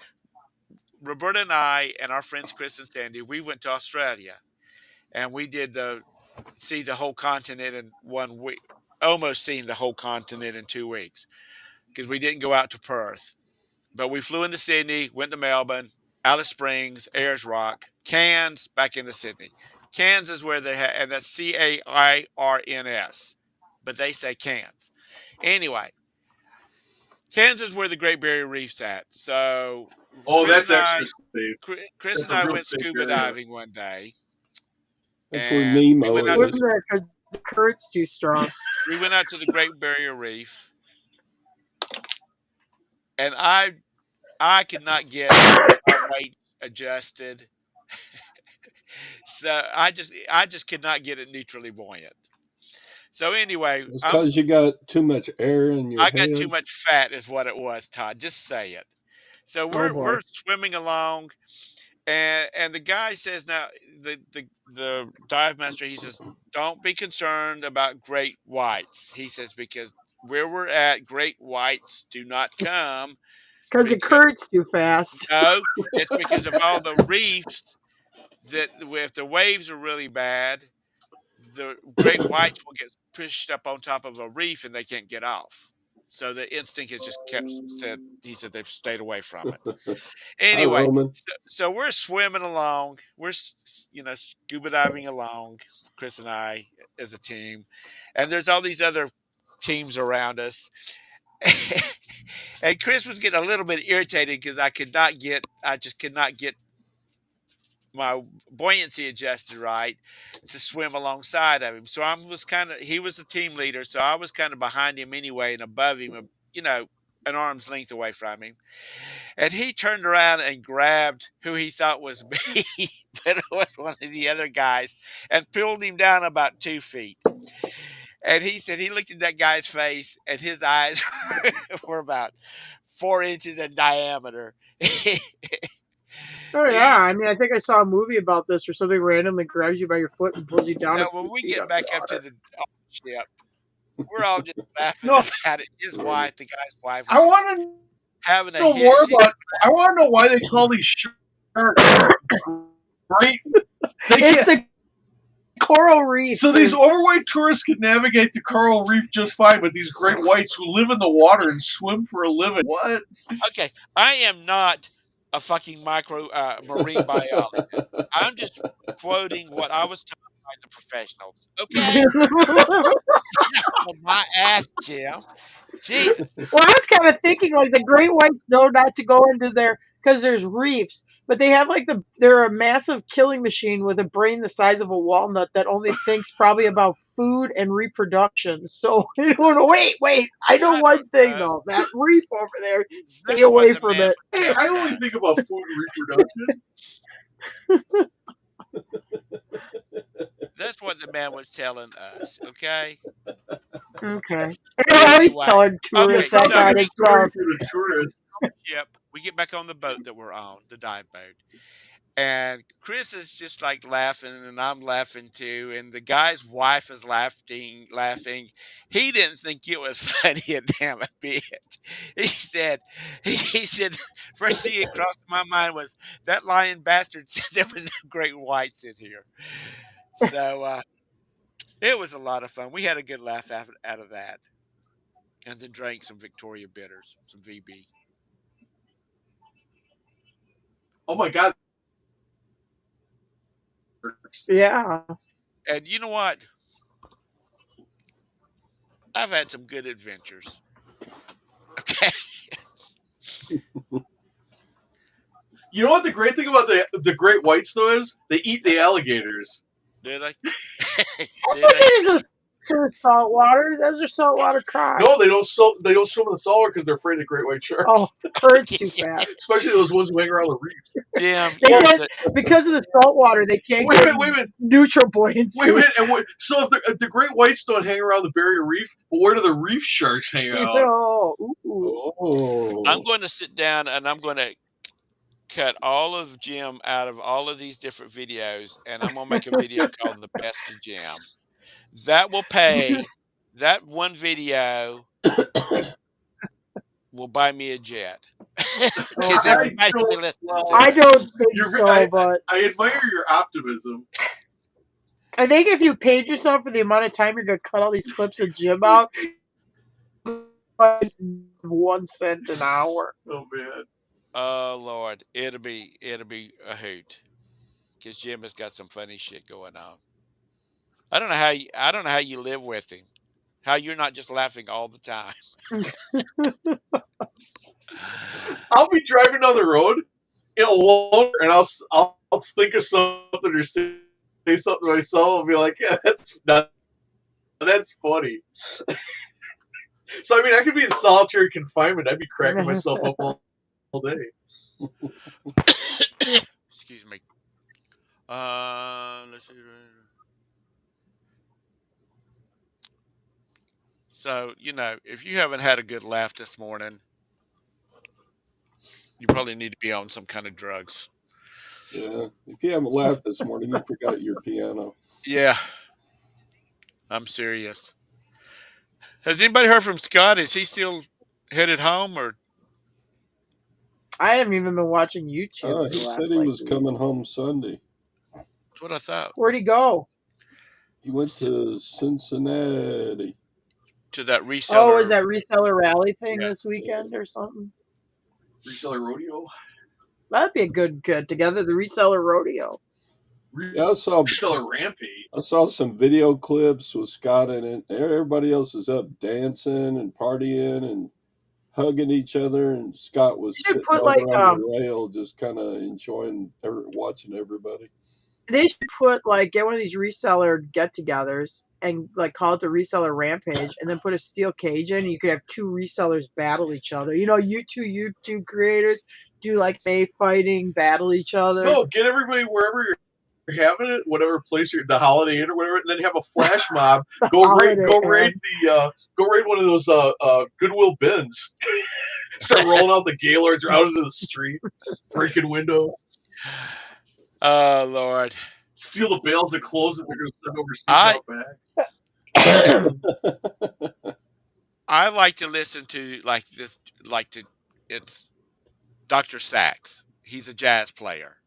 Roberta and I and our friends Chris and Sandy, we went to Australia, and we did see the whole continent in 1 week. Almost seen the whole continent in 2 weeks because we didn't go out to Perth, but we flew into Sydney, went to Melbourne, Alice Springs, Ayers Rock, Cairns, back into Sydney. Cairns is where they have, and that's Cairns, but they say Cairns. Anyway, Cairns is where the Great Barrier Reef's at. So, That's extra safe. Chris That's and a I real went safe scuba area. diving one day. That's where And Nemo we went out is. Wasn't there, because Kurt's too strong. We went out to the Great Barrier Reef, and I could not get my weight adjusted. So I just could not get it neutrally buoyant. So anyway, It's because you got too much air in your I got too head. much fat, is what it was, Todd. Just say it. So Oh boy. we're swimming along, and the guy says, now the dive master, he says, don't be concerned about great whites. He says, because where we're at, great whites do not come. Because it Because Kurt's too fast. no, it's because of all the reefs that if the waves are really bad, the great whites will get pushed up on top of a reef and they can't get off. So the instinct has just kept said. He said they've stayed away from it. Hi, Anyway, Roman. so we're swimming along. We're scuba diving along, Chris and I as a team, and there's all these other teams around us. And Chris was getting a little bit irritated because I just could not get my buoyancy adjusted right to swim alongside of him. So he was the team leader, so I was kind of behind him anyway and above him, an arm's length away from him. And he turned around and grabbed who he thought was me, but it was one of the other guys, and pulled him down about 2 feet. And he said he looked at that guy's face, and his eyes were about 4 inches in diameter. Oh yeah, I mean, I think I saw a movie about this, or something randomly grabs you by your foot and pulls you down. So when we get back up to the ship, we're all just laughing No. about it. His wife, the guy's wife, I was want to having a know hit. more about. I want to know why they call these sharks great. It's the coral reef. So these overweight tourists can navigate the coral reef just fine, but these great whites who live in the water and swim for a living. What? Okay, I am not a fucking marine biologist. I'm just quoting what I was told by the professionals. Okay, my ass, Jim. Jesus. Well, I was kind of thinking like the great whites know not to go into there because there's reefs, but they have they're a massive killing machine with a brain the size of a walnut that only thinks probably about food and reproduction. So I don't know. Wait, I know one thing though. That reef over there, stay away from it. Hey, I only think about food and reproduction. That's what the man was telling us. Okay. Okay. They're always telling tourists that kind of stuff. For the tourists. Yep. We get back on the boat that we're on, the dive boat. And Chris is just like laughing, and I'm laughing too. And the guy's wife is laughing. He didn't think it was funny a damn bit. He said, first thing that crossed my mind was that lying bastard said there was no great whites in here. So it was a lot of fun. We had a good laugh out of that. And then drank some Victoria bitters, some VB. Oh my God. Yeah. And you know what? I've had some good adventures. Okay. You know what the great thing about the great whites though is? They eat the alligators. Do they? These are saltwater. Those are saltwater cod. No, they don't swim in the saltwater because they're afraid of great white sharks. Oh, Kurt's too fast. Especially those ones who hang around the reefs. Damn. Because of the saltwater, they can't Wait a get minute. neutral buoyancy. Wait a minute. So if the great whites don't hang around the barrier reef, but where do the reef sharks hang out? Oh. I'm going to sit down and I'm going to cut all of Jim out of all of these different videos, and I'm going to make a video called The Best of Jim. That will pay. That one video will buy me a jet. Because everybody will listen to it. I don't think so, but I admire your optimism. I think if you paid yourself for the amount of time you're going to cut all these clips of Jim out, 1 cent an hour. Oh man. Oh Lord, it'll be a hoot. Because Jim has got some funny shit going on. I don't know how you live with him. How you're not just laughing all the time. I'll be driving down the road alone, and I'll think of something or say something to myself. I'll be like, yeah, that's not That's funny. So I mean, I could be in solitary confinement. I'd be cracking myself up all day. Excuse me. Let's see. So, if you haven't had a good laugh this morning, you probably need to be on some kind of drugs. Yeah. If you haven't laughed this morning, you forgot your piano. Yeah, I'm serious. Has anybody heard from Scott? Is he still headed home, or I haven't even been watching YouTube for He the said last he like was week. coming home Sunday. that's what I thought? Where'd he go? He went to Cincinnati. To that Oh, reseller? is that reseller rally thing Yeah. this weekend or something? Reseller rodeo. That'd be a good get together. The reseller rodeo. Yeah, I saw Reseller rampage. I saw some video clips with Scott in it. Everybody else is up dancing and partying and hugging each other, and Scott was They should sitting put over like on the rail, just kind of enjoying, watching everybody. they should put like get one of these reseller get-togethers and like call it the reseller rampage, and then put a steel cage in. And you could have two resellers battle each other. You two YouTube creators do like May fighting, battle each other. No, get everybody wherever you're having it, whatever place you're, the Holiday Inn or whatever, and then have a flash mob. Go raid one of those Goodwill bins. Start rolling out the Gaylords out into the street, breaking windows. Oh, Lord. Steal the bales of clothes that they're going to send overseas out back. I like to listen to it's Dr. Sax. He's a jazz player.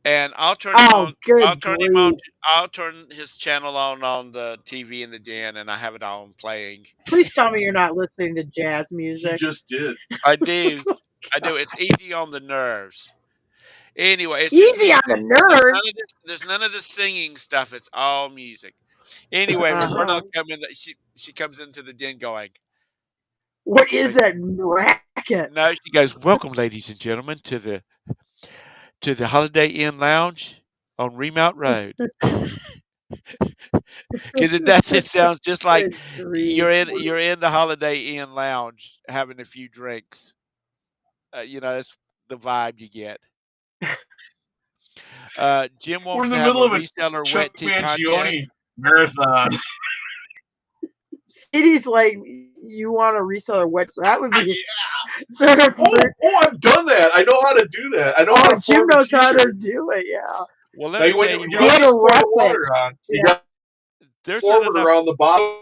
And I'll turn him on. I'll turn his channel on the TV in the den, and I have it on playing. Please tell me you're not listening to jazz music. You just did. I do. I do. It's easy on the nerves. Anyway, it's easy just on the nerves. There's none of the singing stuff. It's all music. Anyway, Roberta she comes into the den going, "What is that racket?" No, she goes, "Welcome, ladies and gentlemen, to the Holiday Inn Lounge on Remount Road." Because it sounds just like you're in the Holiday Inn Lounge having a few drinks. That's the vibe you get. Jim We're wants in to the have middle a of a reseller Chuck wet tea contest. marathon. Sadie's like, you want a reseller wet? That would be Yeah. sort of. I've done that. I know how to do that. I know how to Jim form a knows how to t-shirt. do it. Yeah. Well, let me tell you you don't need to pour the water on. You got there's form not it enough. around the bottom,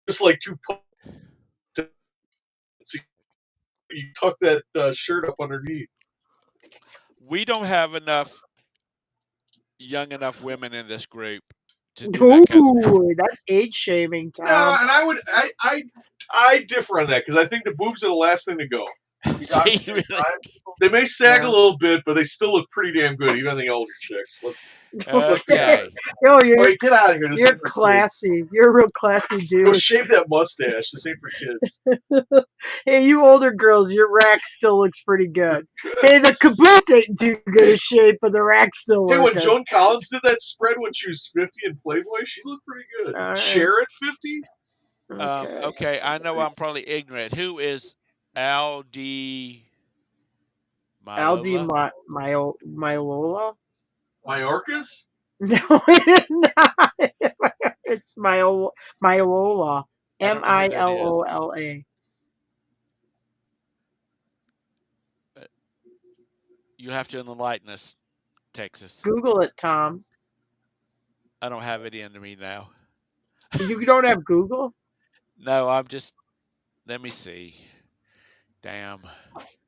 just like two. You tuck that shirt up underneath. We don't have enough young enough women in this group to do that kind of thing. That's age shaming, Tom. No, and I differ on that because I think the boobs are the last thing to go. They may sag a little bit, but they still look pretty damn good, even on the older chicks. Okay. Get out of here. You're classy. You're a real classy dude. Go shave that mustache. This ain't for kids. Hey, you older girls, your rack still looks pretty good. Hey, the caboose ain't too good a shape, but the rack still working. Hey, when Joan Collins did that spread when she was 50 in Playboy, she looked pretty good. Right. Cher at 50? Okay, I know I'm probably ignorant. Who is Aldi Mailola? Mayorkas? No, it is not. It's Mailola. Milola. You have to enlighten us, Texas. Google it, Tom. I don't have it in me now. You don't have Google? No, I'm just. Let me see. Damn.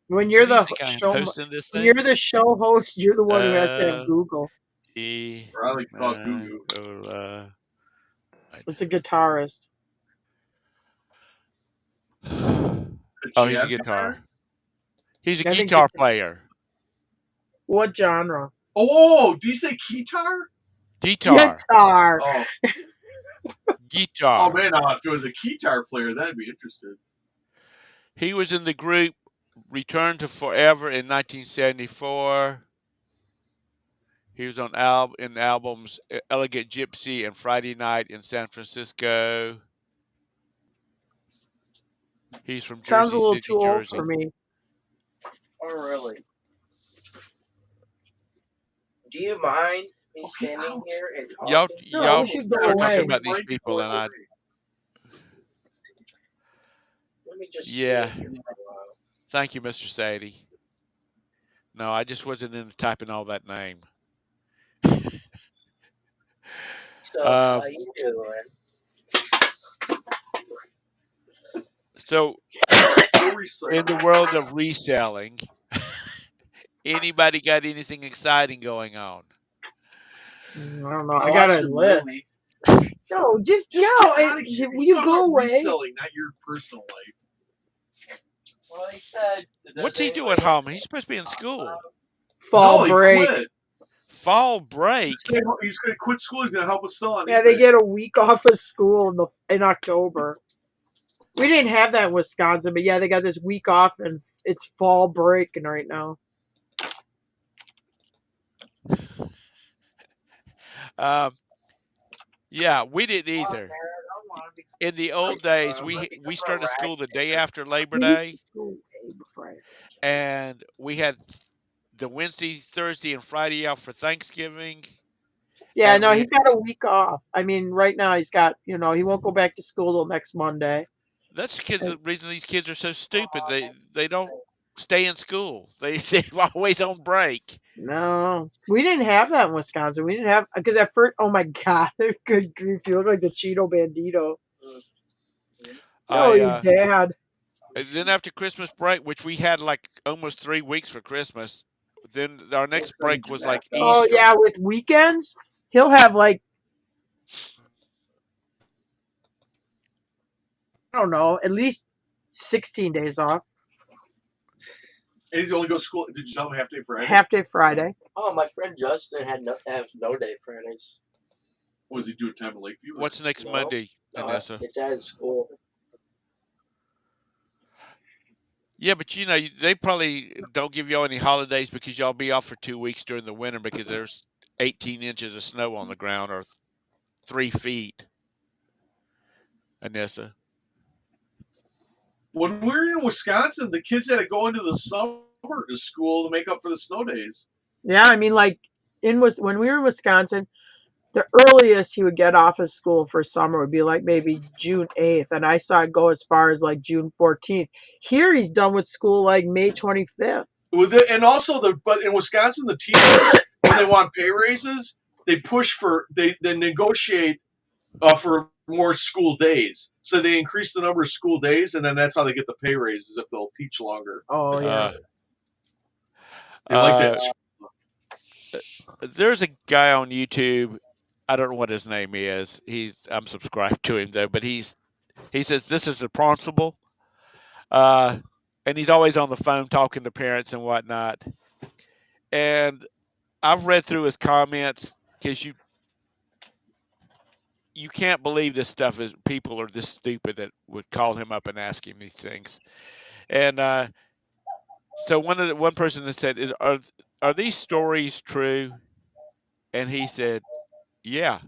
When you're the show host, you're the one who has to have Google. Or I like to call it Google. It's a guitarist. Oh, he's a guitar. He's a guitar player. What genre? Oh, did you say guitar? Guitar. Oh. Guitar. Oh man, if it was a guitar player, that'd be interesting. He was in the group Return to Forever in 1974. He was on in albums Elegant Gypsy and Friday Night in San Francisco. He's from Sounds Jersey a little City, too old Jersey. for me. Oh, really? Do you mind me he's standing out. here and Y'all, talking? No, y'all we should go start talking away. about these people, and I, Let me just yeah. stand here for a while. Thank you, Mr. Sadie. No, I just wasn't into typing all that name. So, how you doing? So, in the world of reselling, anybody got anything exciting going on? I don't know. Oh, I got I a should list. really- No, just Just go. get out of here. Will He's you talking go about away? reselling, not your personal life. Well, he said. What's he doing at home? He's supposed to be in school. Fall No, break. he quit. Fall break. He's going to quit school. He's going to help us sell on Yeah, eBay. they get a week off of school in October. We didn't have that in Wisconsin, but yeah, they got this week off, and it's fall break right now. Yeah, we didn't either. In the old days, we started school the day after Labor Day, and we had the Wednesday, Thursday, and Friday out for Thanksgiving. Yeah, And no, he's got a week off. I mean, right now he's got, he won't go back to school till next Monday. That's the reason these kids are so stupid. They don't stay in school. They're always on break. No, we didn't have that in Wisconsin. We didn't have, because at first, oh my God, good grief, you look like the Cheeto Bandito. Oh, your dad. And then after Christmas break, which we had like almost 3 weeks for Christmas, then our next break was like Easter. Oh yeah, with weekends, he'll have like, I don't know, at least 16 days off. And he's only go to school. Did you tell him half day Friday? Half day Friday. Oh, my friend Justin has no day Fridays. What does he do at time of Lakeview? What's next Monday, Vanessa? It's at his school. Yeah, but they probably don't give y'all any holidays because y'all be off for 2 weeks during the winter because there's 18 inches of snow on the ground or 3 feet. Anessa. When we were in Wisconsin, the kids had to go into the summer to school to make up for the snow days. Yeah, I mean, like when we were in Wisconsin, the earliest he would get off of school for summer would be like maybe June 8th, and I saw it go as far as like June 14th. Here he's done with school like May 25th. And also but in Wisconsin, the teachers, when they want pay raises, they negotiate for more school days. So they increase the number of school days, and then that's how they get the pay raises if they'll teach longer. Oh yeah. They like that. There's a guy on YouTube. I don't know what his name is. I'm subscribed to him though, but he says this is the principal, and he's always on the phone talking to parents and whatnot. And I've read through his comments because you can't believe this stuff is people are this stupid that would call him up and ask him these things. And so one person that said, "Are these stories true?" And he said, "Yeah."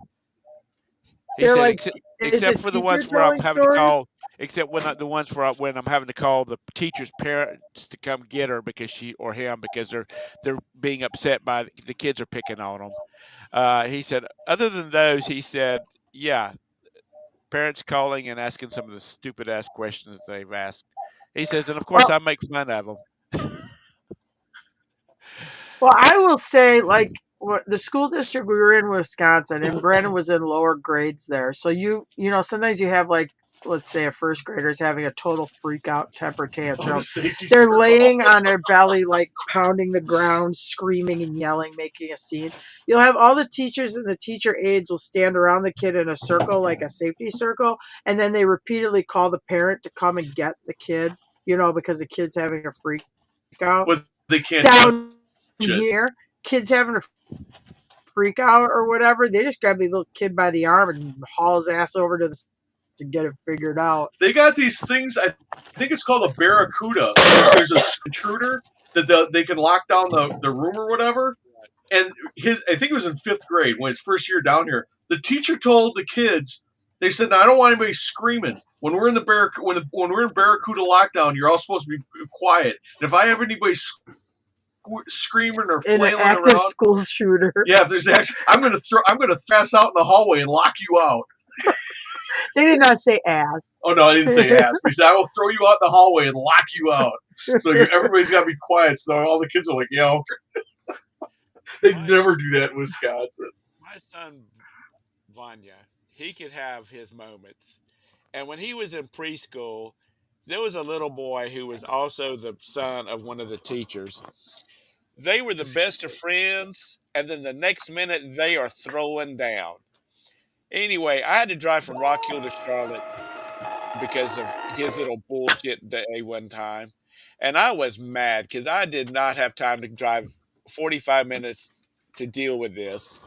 He They're said, like, except for the ones where I'm having to call, except when the ones when I'm having to call the teacher's parents to come get her because she or him because they're being upset by the kids are picking on them. He said, other than those, he said, yeah, parents calling and asking some of the stupid ass questions that they've asked. He says, and of course I make fun of them. Well, I will say, like, the school district we were in Wisconsin, and Brandon was in lower grades there. So sometimes you have like, let's say a first grader is having a total freak out temper tantrum. They're laying on their belly, like pounding the ground, screaming and yelling, making a scene. You'll have all the teachers and the teacher aides will stand around the kid in a circle, like a safety circle, and then they repeatedly call the parent to come and get the kid, because the kid's having a freak out. But they can't down here, kids having a freak out or whatever, they just grab the little kid by the arm and haul his ass over to get it figured out. They got these things, I think it's called a barracuda. There's a intruder that they can lock down the room or whatever, and I think it was in 5th grade when his first year down here. The teacher told the kids, they said, "Now I don't want anybody screaming when we're in the when we're in Barracuda lockdown. You're all supposed to be quiet. And if I have anybody screaming or In an flailing active around, school shooter. yeah, if there's actually, I'm gonna ass out in the hallway and lock you out." They did not say ass. Oh no, I didn't say ass. But he said, "I will throw you out in the hallway and lock you out." So everybody's got to be quiet. So all the kids are like, "Yeah." They never do that in Wisconsin. My son Vanya, he could have his moments. And when he was in preschool, there was a little boy who was also the son of one of the teachers. They were the best of friends, and then the next minute they are throwing down. Anyway, I had to drive from Rock Hill to Charlotte because of his little bullshit day one time. And I was mad because I did not have time to drive 45 minutes to deal with this.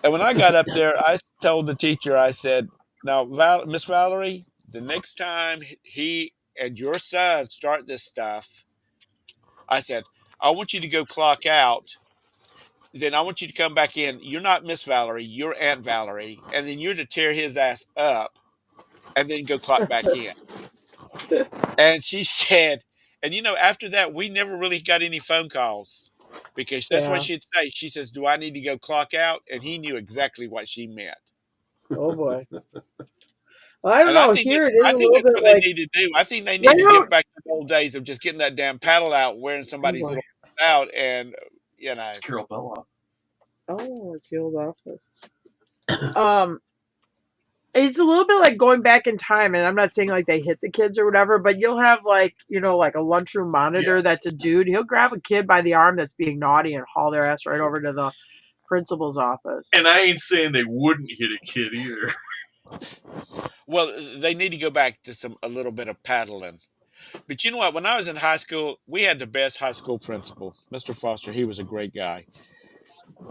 And when I got up there, I told the teacher, I said, "Now, Miss Valerie, the next time he and your son start this stuff," I said, "I want you to go clock out. Then I want you to come back in. You're not Miss Valerie, you're Aunt Valerie. And then you're to tear his ass up and then go clock back in." And she said, and after that, we never really got any phone calls because that's what Yeah. she'd say. She says, "Do I need to go clock out?" And he knew exactly what she meant. Oh boy. Well, I don't And I know. think Here that's, it is I a think little that's bit what they like need to do. I think they they need to don't. get back to the old days of just getting that damn paddle out, wearing Oh somebody's boy. little out, and you know. It's Carol Bella. Oh, it's the old office. It's a little bit like going back in time, and I'm not saying like they hit the kids or whatever, but you'll have like like a lunchroom Yeah. monitor that's a dude. He'll grab a kid by the arm that's being naughty and haul their ass right over to the principal's office. And I ain't saying they wouldn't hit a kid either. Well, they need to go back to a little bit of paddling. But you know what? When I was in high school, we had the best high school principal, Mr. Foster. He was a great guy.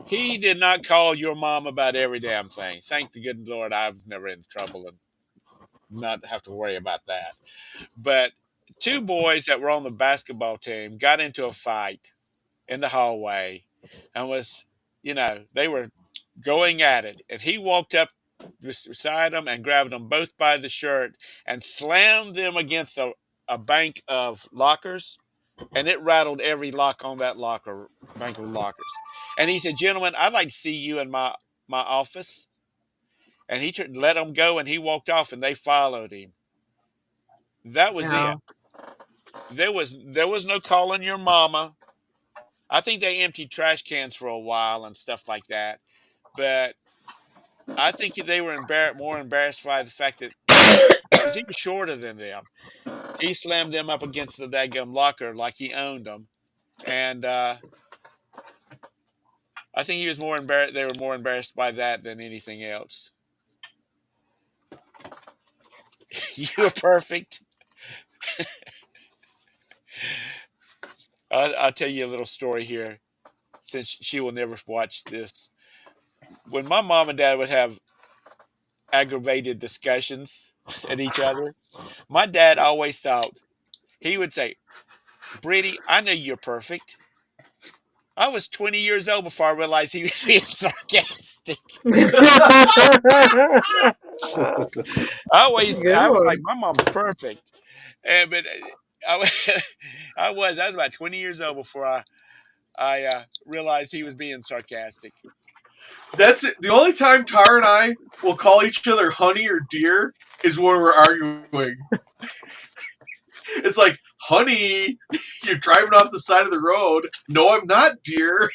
He did not call your mom about every damn thing. Thank the good Lord, I was never in trouble and not have to worry about that. But two boys that were on the basketball team got into a fight in the hallway and they were going at it. And he walked up beside them and grabbed them both by the shirt and slammed them against a bank of lockers. And it rattled every lock on that bank of lockers. And he said, "Gentlemen, I'd like to see you in my office." And he let them go, and he walked off, and they followed him. That was it. Yeah. There was no calling your mama. I think they emptied trash cans for a while and stuff like that. But I think they were more embarrassed by the fact that because he was shorter than them. He slammed them up against the daggum locker like he owned them. And I think he was more embarrassed. They were more embarrassed by that than anything else. You were perfect. I'll tell you a little story here, since she will never watch this. When my mom and dad would have aggravated discussions at each other, my dad always thought he would say, "Brittany, I know you're perfect." I was 20 years old before I realized he was being sarcastic. I Good was like, one. "My mom's perfect," but I was about 20 years old before I realized he was being sarcastic. That's it. The only time Tar and I will call each other honey or dear is when we're arguing. It's like, "Honey, you're driving off the side of the road." "No, I'm not, dear."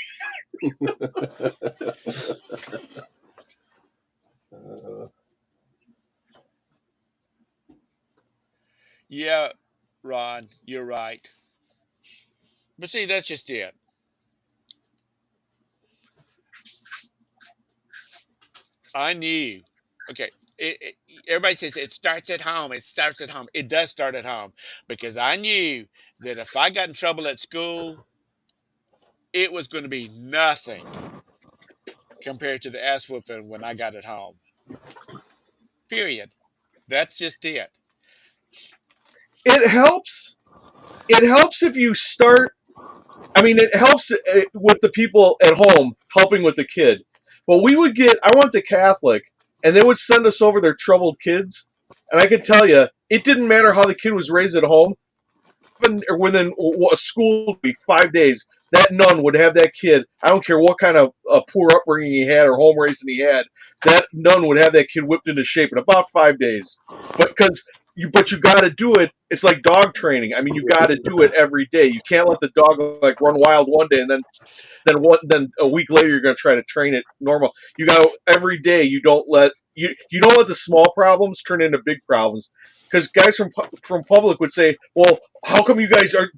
Yeah, Ron, you're right. But see, that's just it. I knew. Okay. Everybody says it starts at home. It starts at home. It does start at home because I knew that if I got in trouble at school, it was going to be nothing compared to the ass whooping when I got at home. Period. That's just it. It helps. It helps if you start I mean, it helps with the people at home helping with the kid. But I went to Catholic, and they would send us over their troubled kids. And I can tell you, it didn't matter how the kid was raised at home. Or within a school week, 5 days, that nun would have that kid. I don't care what kind of poor upbringing he had or home raising he had. That nun would have that kid whipped into shape in about 5 days. But you got to do it. It's like dog training. I mean, you got to do it every day. You can't let the dog like run wild one day and then a week later you're going to try to train it normal. You got to every day. You don't let the small problems turn into big problems. Because guys from public would say, "Well, how come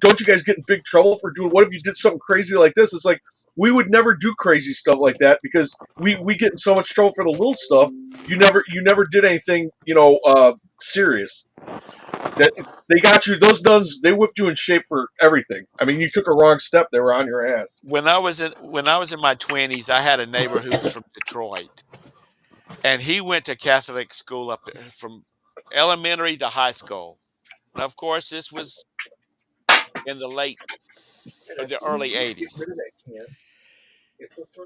don't you guys get in big trouble for doing? What if you did something crazy like this?" It's like we would never do crazy stuff like that because we get in so much trouble for the little stuff. You never did anything serious. That they got you. Those nuns, they whipped you in shape for everything. I mean, you took a wrong step, they were on your ass. When I was in my 20s, I had a neighbor who was from Detroit, and he went to Catholic school up there from elementary to high school. Now, of course, this was in the early 80s.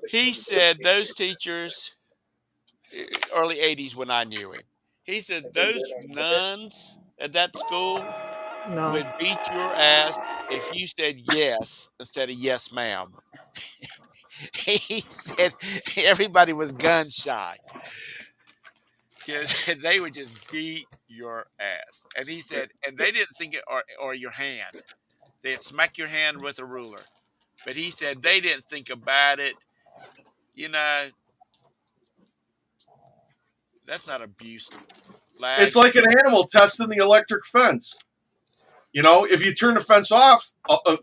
He said those teachers, early 80s when I knew him, he said those nuns at that school No. would beat your ass if you said yes instead of yes, ma'am. He said everybody was gun shy because they would just beat your ass. And he said, and they didn't think it or your hand. They'd smack your hand with a ruler. But he said they didn't think about it. You know, that's not abuse, It's lad. like an animal testing the electric fence. If you turn the fence off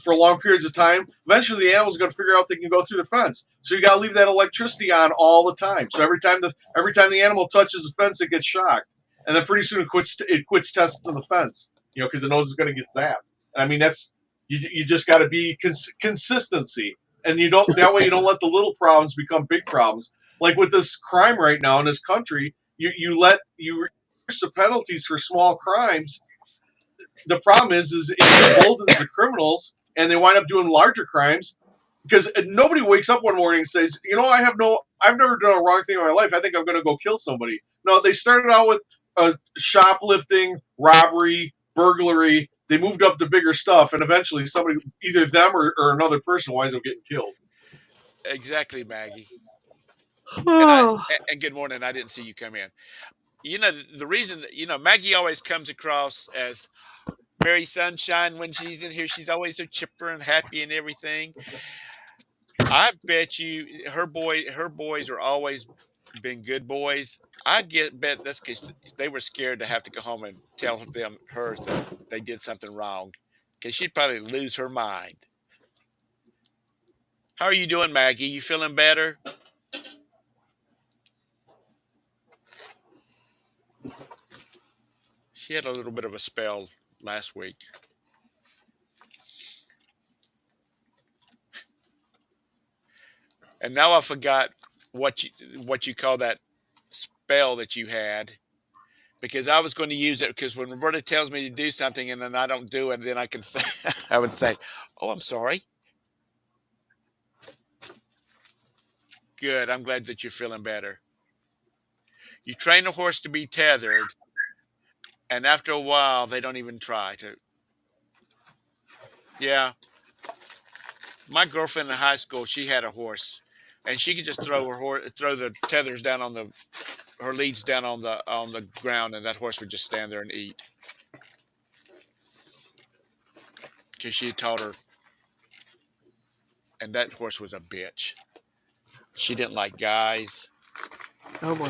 for long periods of time, eventually the animal's going to figure out they can go through the fence. So you got to leave that electricity on all the time. So every time the animal touches the fence, it gets shocked, and then pretty soon it quits testing the fence. Because it knows it's going to get zapped. I mean, that's you just got to be consistency, and you don't that way you don't let the little problems become big problems. Like with this crime right now in this country, you reduce the penalties for small crimes. The problem is it emboldens the criminals, and they wind up doing larger crimes because nobody wakes up one morning and says, I've never done a wrong thing in my life. I think I'm going to go kill somebody. No, they started out with shoplifting, robbery, burglary. They moved up to bigger stuff, and eventually somebody, either them or another person, winds up getting killed. Exactly, Maggie. And I Oh, and good morning. I didn't see you come in. The reason that Maggie always comes across as very sunshine when she's in here. She's always so chipper and happy and everything. I bet you her boys are always been good boys. Bet that's because they were scared to have to go home and tell her that they did something wrong, because she'd probably lose her mind. How are you doing, Maggie? You feeling better? She had a little bit of a spell last week, and now I forgot what you call that spell that you had, because I was going to use it because when Roberta tells me to do something and then I don't do it, then I can say, I would say, "Oh, I'm sorry." Good. I'm glad that you're feeling better. You train a horse to be tethered, and after a while, they don't even try to. Yeah, my girlfriend in high school, she had a horse, and she could just throw the tethers down on her leads down on the ground, and that horse would just stand there and eat because she had taught her, and that horse was a bitch. She didn't like guys. oh boy.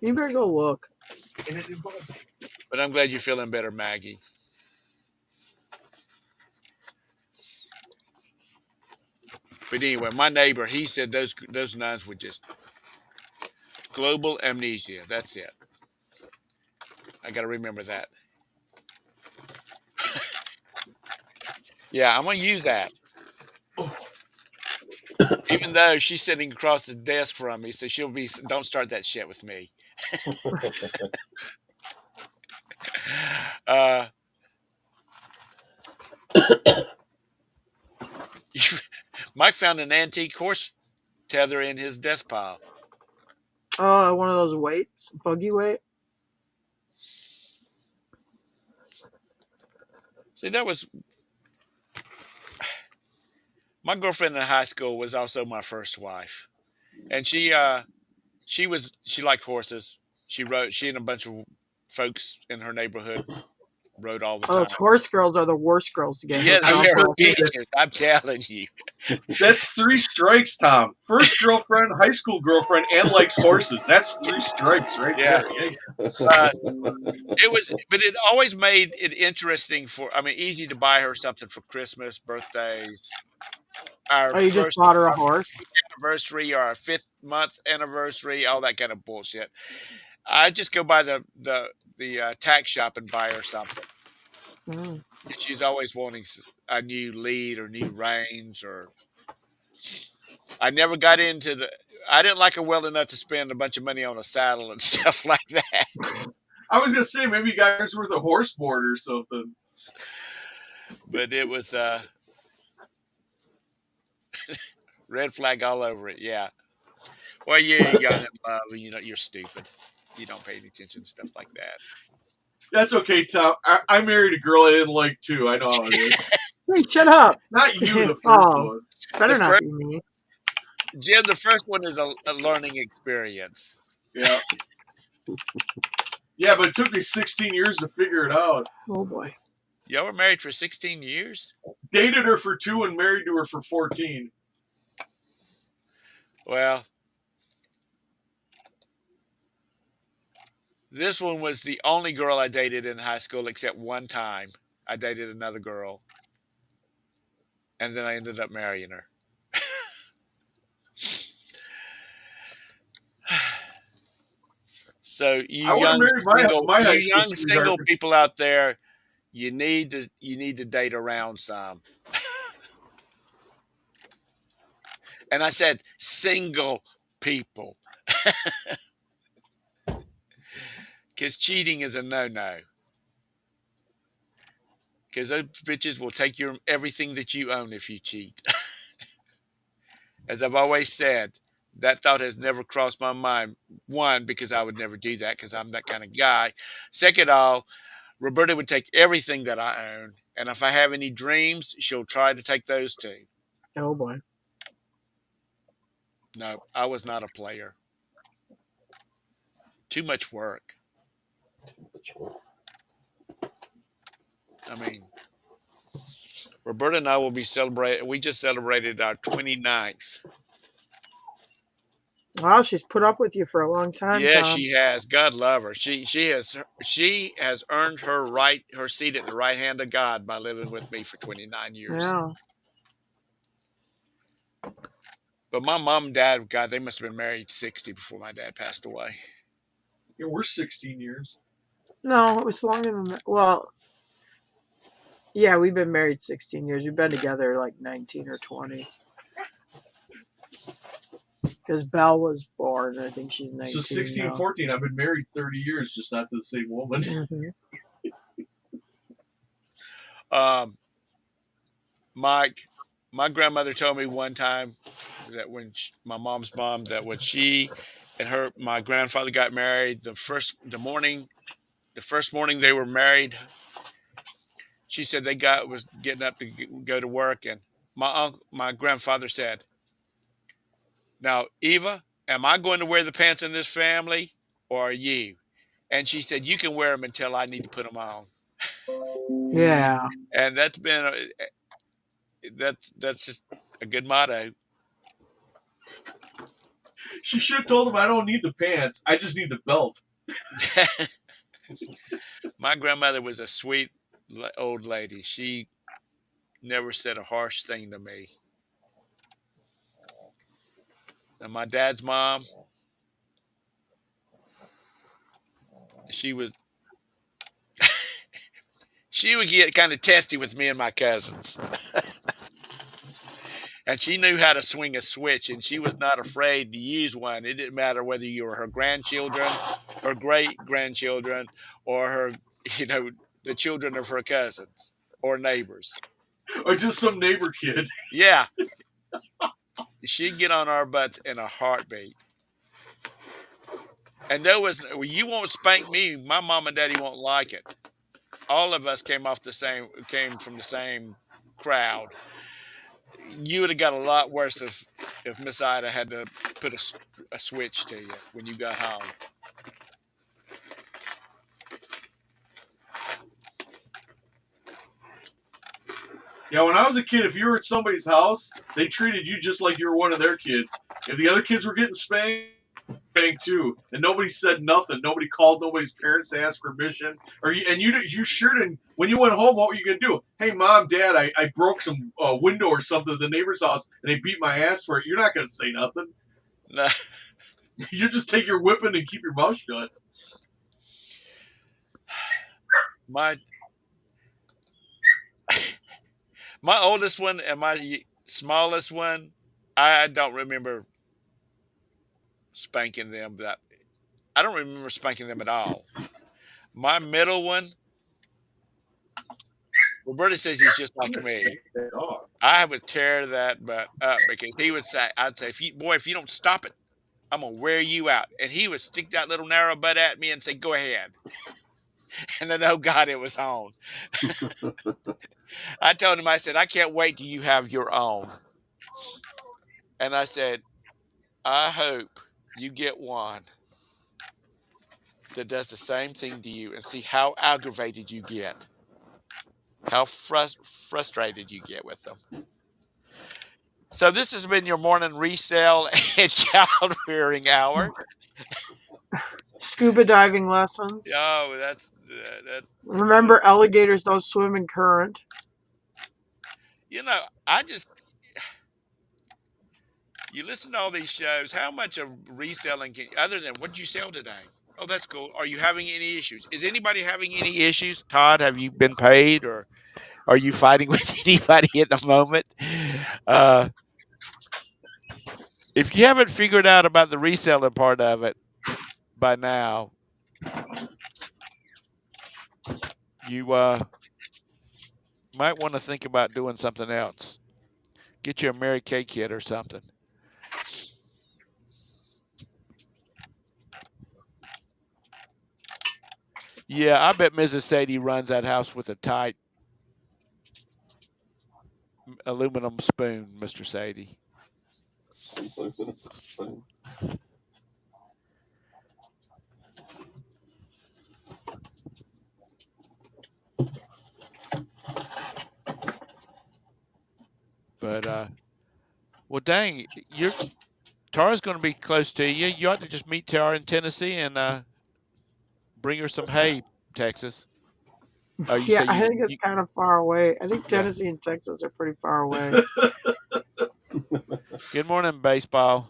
You better go look. But I'm glad you're feeling better, Maggie. But anyway, my neighbor, he said those nuns would just global amnesia. That's it. I got to remember that. Yeah, I'm gonna use that. Even though she's sitting across the desk from me, so she'll be. Don't start that shit with me. Uh, Mike found an antique horse tether in his death pile. Oh, one of those weights, buggy weight. See, that was my girlfriend in high school was also my first wife, and she liked horses. She and a bunch of folks in her neighborhood rode all the Oh, time. those horse girls are the worst girls to get Yeah, hooked up they're with. bitches. I'm telling you. That's 3 strikes, Tom. First girlfriend, high school girlfriend, and likes horses. That's 3 strikes right Yeah. there. Yeah. But it always made it interesting easy to buy her something for Christmas, birthdays, our Oh, you just first bought her a horse? anniversary or our 5th-month anniversary, all that kind of bullshit. I just go by the tack shop and buy her something. Mm. She's always wanting a new lead or new reins, or I never got into I didn't like her well enough to spend a bunch of money on a saddle and stuff like that. I was gonna say maybe you guys were the horse board or something. But it was red flag all over it. Yeah. Well, you're young and love, and you're stupid. You don't pay any attention to stuff like that. That's okay, Tom. I married a girl I didn't like too. I know how it is. Hey, shut up. Not you, the first Oh. one. Better The not first- be me. Jim, the first one is a learning experience. Yeah. Yeah, but it took me 16 years to figure it out. Oh boy. Y'all were married for 16 years? Dated her for 2 and married to her for 14. Well, this one was the only girl I dated in high school, except one time I dated another girl, and then I ended up marrying her. So you I would've young married my high school single sweetheart. people out there, you need to date around some. And I said single people. Because cheating is a no-no. Because those bitches will take everything that you own if you cheat. As I've always said, that thought has never crossed my mind. One, because I would never do that because I'm that kind of guy. Second of all, Roberta would take everything that I own. And if I have any dreams, she'll try to take those too. Oh boy. No, I was not a player. Too much work. I mean, Roberta and I will be we just celebrated our 29th. Wow, she's put up with you for a long time, Yeah, Tom. she has. God love her. She has earned her seat at the right hand of God by living with me for 29 years. Yeah. But my mom and dad, God, they must have been married 60 before my dad passed away. Yeah, we're 16 years. No, it was longer than that. Well, yeah, we've been married 16 years. We've been together like 19 or 20. Because Belle was born, I think she's 19 So 16 now. and 14. I've been married 30 years, just not to the same woman. Mhm. My grandmother told me one time that my mom's mom, that when she and my grandfather got married, the first morning they were married, she said was getting up to go to work, and my grandfather said, "Now, Eva, am I going to wear the pants in this family, or are you?" And she said, "You can wear them until I need to put them on." Yeah. And that's just a good motto. She should have told him I don't need the pants. I just need the belt. My grandmother was a sweet old lady. She never said a harsh thing to me. And my dad's mom, she would get kind of testy with me and my cousins. And she knew how to swing a switch, and she was not afraid to use one. It didn't matter whether you were her grandchildren, her great-grandchildren, or the children of her cousins or neighbors. or just some neighbor kid. Yeah, she'd get on our butts in a heartbeat. And there was, well, you won't spank me. My mom and daddy won't like it. All of us came from the same crowd. You would have got a lot worse if Miss Ida had to put a switch to you when you got home. Yeah, when I was a kid, if you were at somebody's house, they treated you just like you were one of their kids. If the other kids were getting spanked too, and nobody said nothing, nobody called nobody's parents to ask permission, you sure didn't. When you went home, what were you gonna do? Hey, mom, dad, I broke some window or something at the neighbor's house, and they beat my ass for it. You're not gonna say nothing. No. You just take your whipping and keep your mouth shut. My oldest one and my smallest one, I don't remember spanking them. I don't remember spanking them at all. My middle one, Roberta says he's just like me. I would tear that butt up because he would say, "I'd say, if you don't stop it, I'm gonna wear you out." And he would stick that little narrow butt at me and say, "Go ahead." And then, oh God, it was on. I told him, I said, "I can't wait till you have your own." And I said, "I hope you get one that does the same thing to you and see how aggravated you get, how frustrated you get with them." So this has been your morning resale and child rearing hour. Scuba diving lessons. Oh, that. Remember, alligators don't swim in current. You listen to all these shows. How much of reselling other than what you sell today? Oh, that's cool. Are you having any issues? Is anybody having any issues? Todd, have you been paid, or are you fighting with anybody at the moment? If you haven't figured out about the reselling part of it by now, you might want to think about doing something else. Get you a Mary Kay kit or something. Yeah, I bet Mrs. Sadie runs that house with a tight aluminum spoon, Mr. Sadie. Aluminum spoon. But well, dang, Tara's going to be close to you. You ought to just meet Tara in Tennessee and bring her some hay, Texas. Oh, you Yeah, say I think it's kind of far away. I think Yeah. Tennessee and Texas are pretty far away. Good morning, baseball.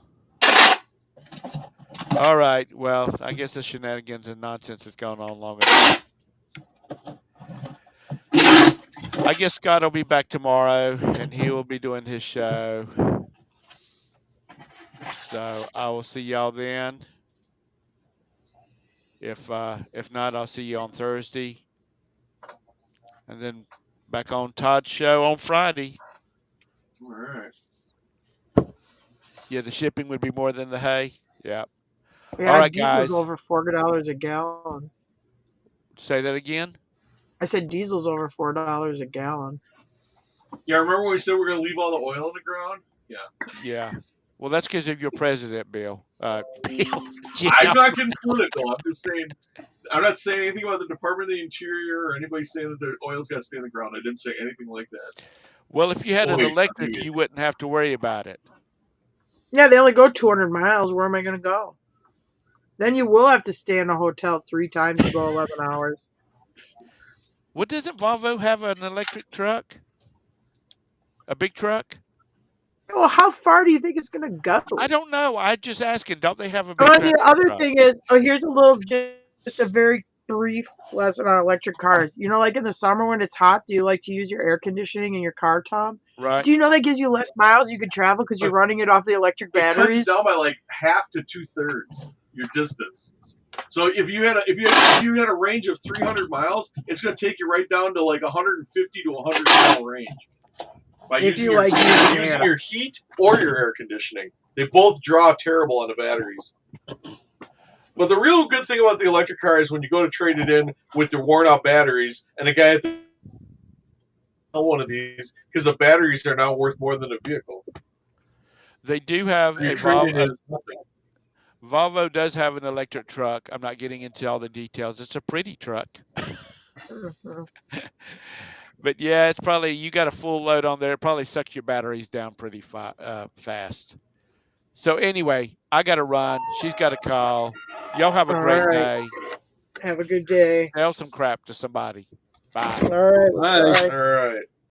All right. Well, I guess the shenanigans and nonsense has gone on long enough. I guess Scott will be back tomorrow, and he will be doing his show. So I will see y'all then. If not, I'll see you on Thursday, and then back on Todd's show on Friday. All right. Yeah, the shipping would be more than the hay. Yeah. Yeah, All right, diesel's guys. over $4 a gallon. Say that again. I said diesel's over $4 a gallon. Yeah, remember when we said we're gonna leave all the oil in the ground? Yeah. Yeah. Well, that's because of your president, Bill. Bill. I'm not getting political. I'm just saying. I'm not saying anything about the Department of the Interior or anybody saying that the oil's got to stay in the ground. I didn't say anything like that. Well, if you had an Wait, electric, you wouldn't have to worry about it. Yeah, they only go 200 miles. Where am I going to go? Then you will have to stay in a hotel 3 times to go 11 hours. Well, doesn't Volvo have an electric truck? A big truck? Well, how far do you think it's going to go? I don't know. I just asking. Don't they have a big Oh, truck? the other thing is, here's a little, just a very brief lesson on electric cars. You know, like in the summer when it's hot, do you like to use your air conditioning in your car, Tom? Right. Do you know that gives you less miles you can travel because you're running it off the electric It cuts batteries? it down by like half to 2/3 your distance. So if you had a range of 300 miles, it's going to take you right down to like 150 to 100 mile range. by If you using like using using air. your heat or your air conditioning. They both draw terrible on the batteries. But the real good thing about the electric car is when you go to trade it in with the worn out batteries, and the guy at the one of these because the batteries are now worth more than a vehicle. They do have Your a trade-in Volvo. is nothing. Volvo does have an electric truck. I'm not getting into all the details. It's a pretty truck. Mhm. But yeah, it's probably you got a full load on there. It probably sucks your batteries down pretty fast. So anyway, I got to run. She's got a call. Y'all have a All great right. day. Have a good day. Tell some crap to somebody. Bye. All right. Bye. Bye. All right.